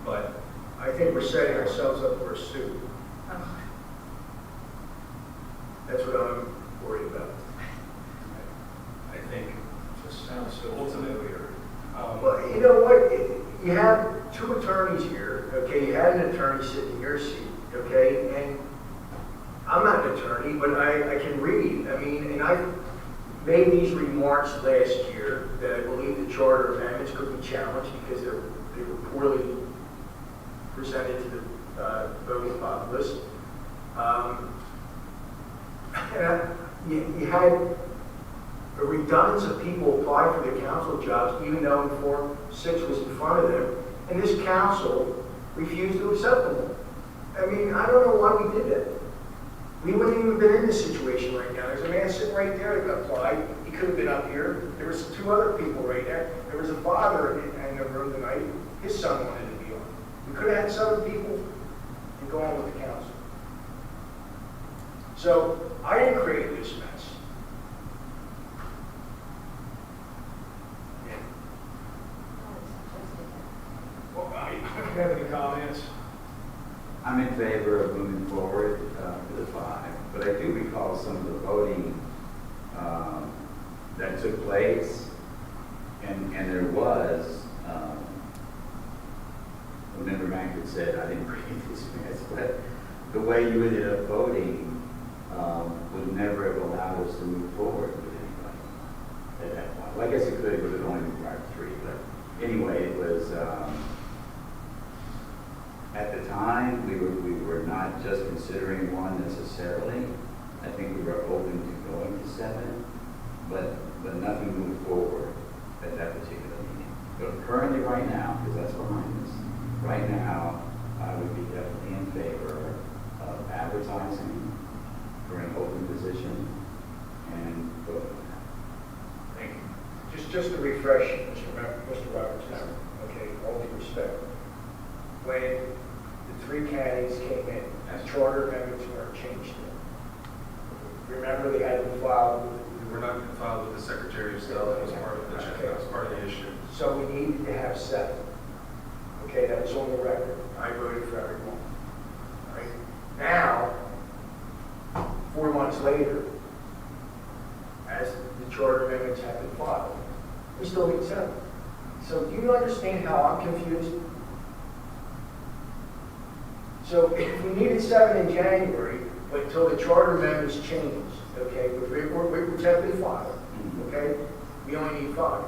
but I think we're setting ourselves up for a suit. That's what I'm worried about. I think Just sounds so ultimately, Well, you know what? You have 2 attorneys here, okay? You had an attorney sitting in your seat, okay? And I'm not an attorney, but I can read. I mean, and I made these remarks last year that I believe the charter amendments could be challenged because they were poorly presented to the voting populace. You had a redundance of people apply for the council jobs, even though Form 6 was in front of them, and this council refused to accept them. I mean, I don't know why we did that. We wouldn't even been in this situation right now. There's a man sitting right there that applied. He could have been up here. There was 2 other people right there. There was a father in the room tonight. His son wanted to be on. We could have had 7 people and go on with the council. So I didn't create this mess. Well, do you have any comments? I'm in favor of moving forward to the 5, but I do recall some of the voting that took place, and there was, remember Mankard said, I didn't read this mess, but the way you ended up voting would never have allowed us to move forward with anybody at that point. Well, I guess it could, it would have only required 3, but anyway, it was, at the time, we were not just considering 1 necessarily. I think we were open to going to 7, but nothing moved forward at that particular meeting. But currently, right now, because that's behind us, right now, I would be definitely in favor of advertising for an open position and voting on that. Thank you. Just to refresh Mr. Roberts' memory, okay, all due respect. When the 3 candidates came in, charter amendments weren't changed. Remember, they had to file. we were not filed with the Secretary of State. That was part of the that was part of the issue. So we needed to have 7. Okay, that was on the record. I voted for everyone. All right. Now, 4 months months later, as the charter amendments have been filed, we still need 7. So do you understand how I'm confused? So if we needed 7 in January, but until the charter amendments changed, okay, which have been filed, okay, we only need 5.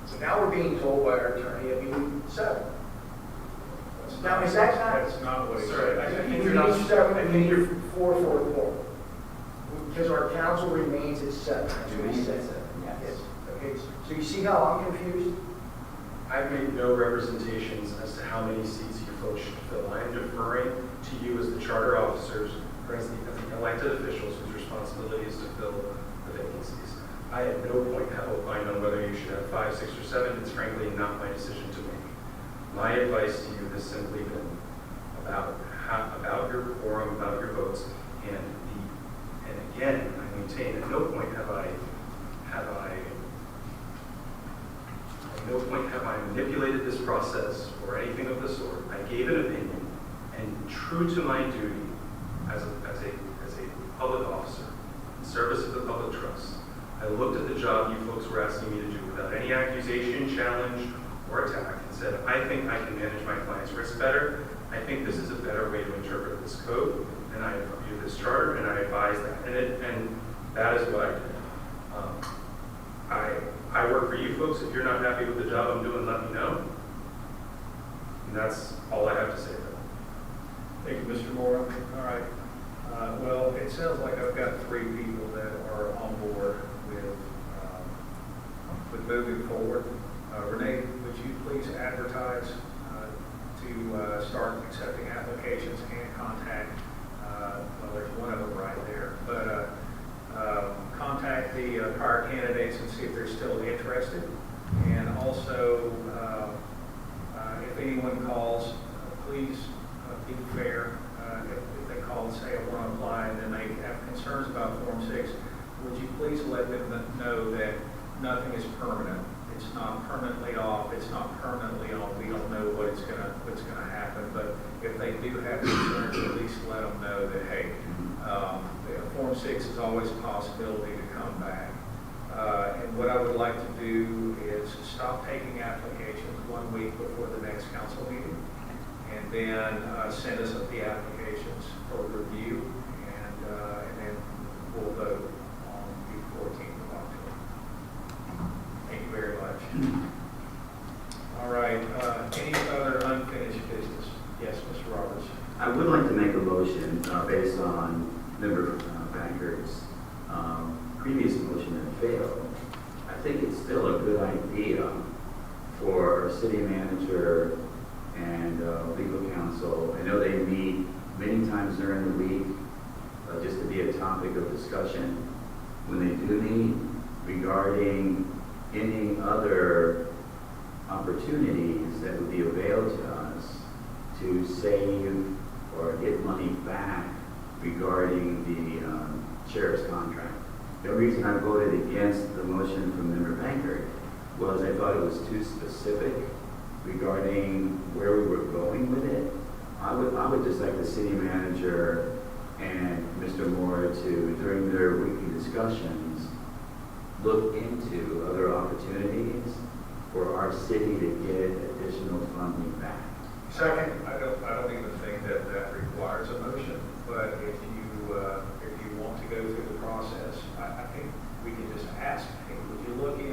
So now we're being told by our attorney that we need 7. Now, is that not? That's not what he Sorry, said. I We think you're not. need 7, and we need 4 for the quorum. Because our council remains at 7. That's what he said. Yes. Okay, so you see how I'm confused? I've made no representations as to how many seats you folks should fill. I am deferring to you as the charter officers, or as the elected officials whose responsibility is to fill the vacancies. I at no point have opined on whether you should have 5, 6, or 7. It's frankly not my decision to make. My advice to you has simply been about your quorum, about your votes, and again, I maintain at no point have I manipulated this process or anything of the sort. I gave an opinion, and true to my duty as a public officer, in service of the public trust, I looked at the job you folks were asking me to do without any accusation, challenge, or attack, and said, I think I can manage my client's risk better. I think this is a better way to interpret this code, and I review this charter, and I advise that. And that is what I did. I work for you folks. If you're not happy with the job I'm doing, let me know. And that's all I have to say about it. Thank you, Mr. Moore. All right. Well, it sounds like I've got 3 people that are on board with moving forward. Renee, would you please advertise to start accepting applications and contact, well, there's one of them right there, but contact the prior candidates and see if they're still interested. And also, if anyone calls, please be fair. If they call and say, I want to apply, and then they have concerns about Form 6, would you please let them know that nothing is permanent. It's not permanently off. It's not permanently on. We don't know what's gonna happen. But if they do have concerns, at least let them know that hey, Form 6 is always a possibility to come back. And what I would like to do is stop taking applications 1 week before the next council meeting, and then send us the applications for review, and then we'll vote on the 14th of October. Thank you very much. All right, any other unfinished business? Yes, Mr. Roberts. I would like to make a motion based on Member Banker's previous motion that failed. I think it's still a good idea for our city manager and legal counsel. I know they meet many times during the week just to be a topic of discussion. When they do meet regarding any other opportunities that would be available to us to save or get money back regarding the sheriff's contract. The reason I voted against the motion from Member Banker was I thought it was too specific regarding where we were going with it. I would just like the city manager and Mr. Moore to, during their weekly discussions, look into other opportunities for our city to get additional funding back. Second, I don't even think that requires a motion, but if you want to go through the process, I think we can just ask, hey, would you look in,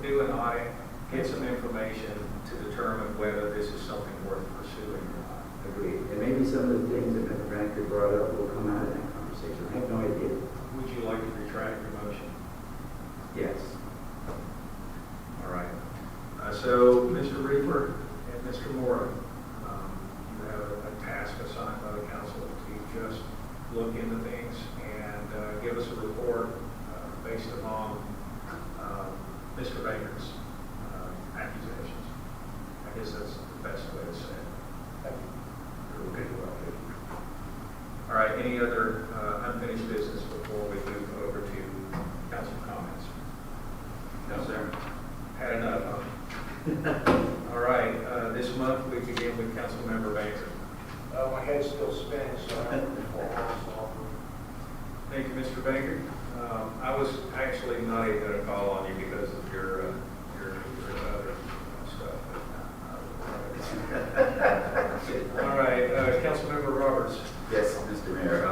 do an audit, get some information to determine whether this is something worth pursuing or not. Agreed. And maybe some of the things that Member Banker brought up will come out of that conversation. I have no idea. Would you like to retract your motion? Yes. All right. So, Mr. Reaper and Mr. Moore, you have a task assigned by the council to just look into things and give us a report based upon Mr. Baker's accusations. I guess that's the best way to say it. Thank you. Okay, well, thank you. All right, any other unfinished business before we move over to council comments? No, sir. Had enough, huh? All right, this month we begin with Councilmember Banker. My head's still spinning, so I don't fall off. Thank you, Mr. Baker. I was actually not even going to call on you because of your other stuff. All right, Councilmember Roberts. Yes, Mr. Mayor.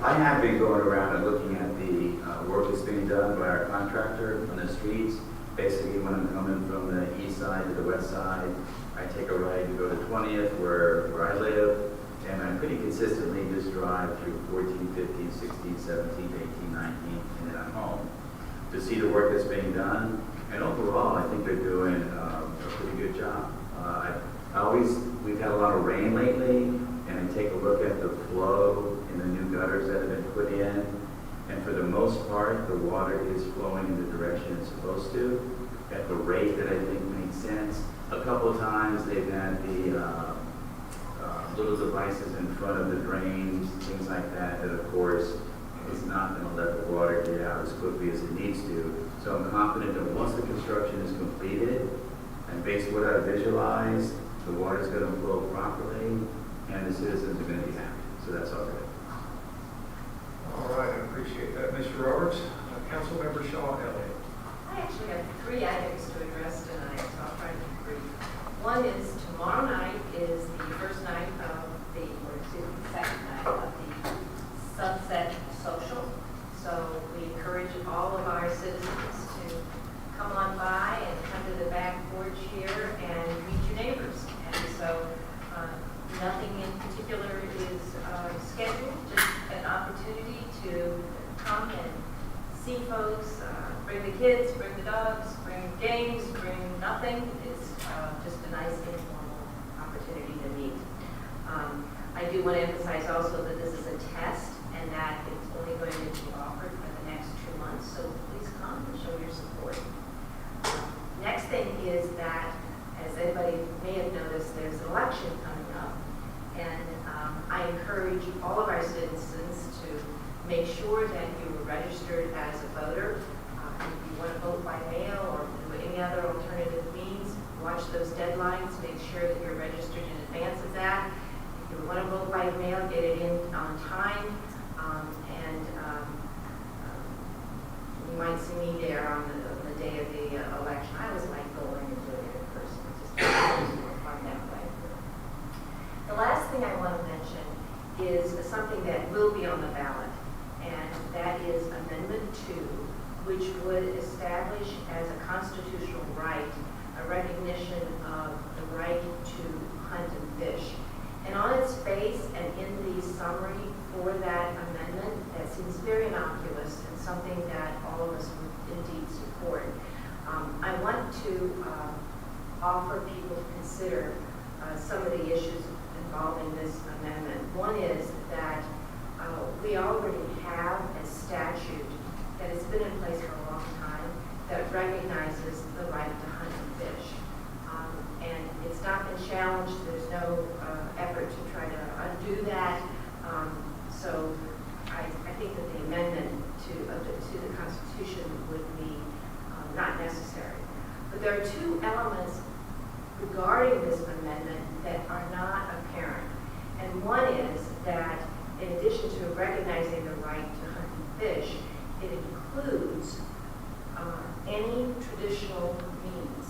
I have been going around and looking at the work that's being done by our contractor on the streets. Basically, when I'm coming from the east side to the west side, I take a right to go to 20th where I live, and I pretty consistently just drive through 14, 15, 16, 17, 18, 19, and then I'm home to see the work that's being done. And overall, I think they're doing a pretty good job. We've had a lot of rain lately, and I take a look at the flow in the new gutters that have been put in, and for the most part, the water is flowing in the direction it's supposed to, at the rate that I think makes sense. A couple of times they've had the little devices in front of the drains, things like that, that of course is not going to let the water get out as quickly as it needs to. So I'm confident that once the construction is completed, and based on what I visualize, the water is going to flow properly, and the citizens are going to be happy. So that's all good. All right, I appreciate that, Mr. Roberts. Councilmember Shaw Elliott. I actually have 3 items to address tonight, so I'll try to be brief. One is tomorrow night is the first night of second night of the Sunset Social. So we encourage all of our citizens to come on by and come to the back porch here and meet your neighbors. And so nothing in particular is scheduled, just an opportunity to come and see folks, bring the kids, bring the dogs, bring games, bring nothing. It's just a nice informal opportunity to meet. I do want to emphasize also that this is a test and that it's only going to be offered for the next 2 months, so please come and show your support. Next thing is that, as anybody may have noticed, there's an election coming up, and I encourage all of our citizens to make sure that you are registered as a voter. If you want to vote by mail or through any other alternative means, watch those deadlines, make sure that you're registered in advance of that. If you want to vote by mail, get it in on time, and you might see me there on the day of the election. I always like going and doing it in person. It's just more fun that way. The last thing I want to mention is something that will be on the ballot, and that is Amendment 2, which would establish as a constitutional right a recognition of the right to hunt and fish. And on its face and in the summary for that amendment, that seems very innocuous and something that all of us would indeed support. I want to offer people to consider some of the issues involving this amendment. One is that we already have a statute that has been in place for a long time that recognizes the right to hunt and fish. And it's not been challenged. There's no effort to try to undo that. So I think that the amendment to the Constitution would be not necessary. But there are 2 elements regarding this amendment that are not apparent. And one is that in addition to recognizing the right to hunt and fish, it includes any traditional means.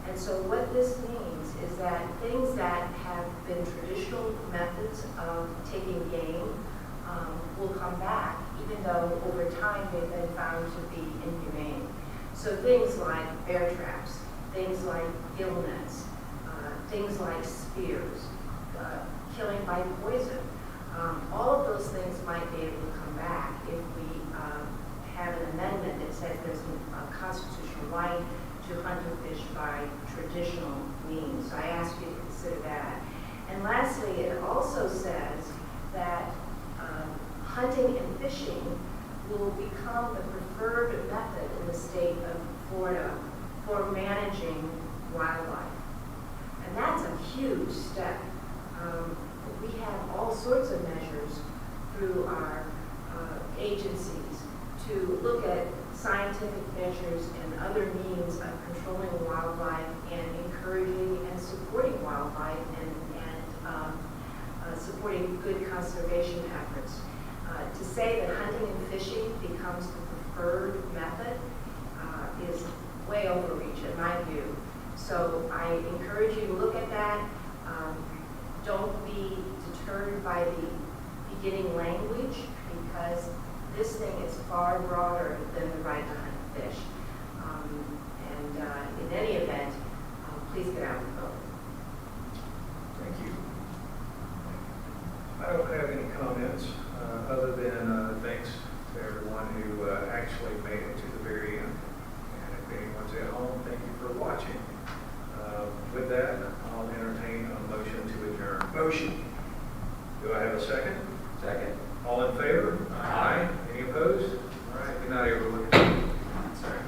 And so what this means is that things that have been traditional methods of taking game will come back, even though over time they've been found to be inhumane. So things like bear traps, things like gill nets, things like spears, killing by poison, all of those things might be able to come back if we have an amendment that says there's a constitutional right to hunt and fish by traditional means. So I ask you to consider that. And lastly, it also says that hunting and fishing will become the preferred method in the state of Florida for managing wildlife. And that's a huge step. We have all sorts of measures through our agencies to look at scientific measures and other means of controlling wildlife and encouraging and supporting wildlife and supporting good conservation efforts. To say that hunting and fishing becomes the preferred method is way overreach in my view. So I encourage you to look at that. Don't be deterred by the beginning language, because this thing is far broader than the right to hunt and fish. In any event, please get out and vote. Thank you. I don't have any comments, other than thanks to everyone who actually made it to the very end. And if anyone's at home, thank you for watching. With that, I'll entertain a motion to adjourn. Motion. Do I have a second? Second. All in favor? Aye. Any opposed? All right, good night, everyone. Sorry.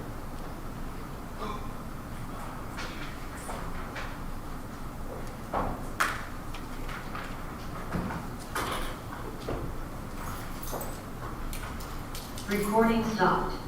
Recording stopped.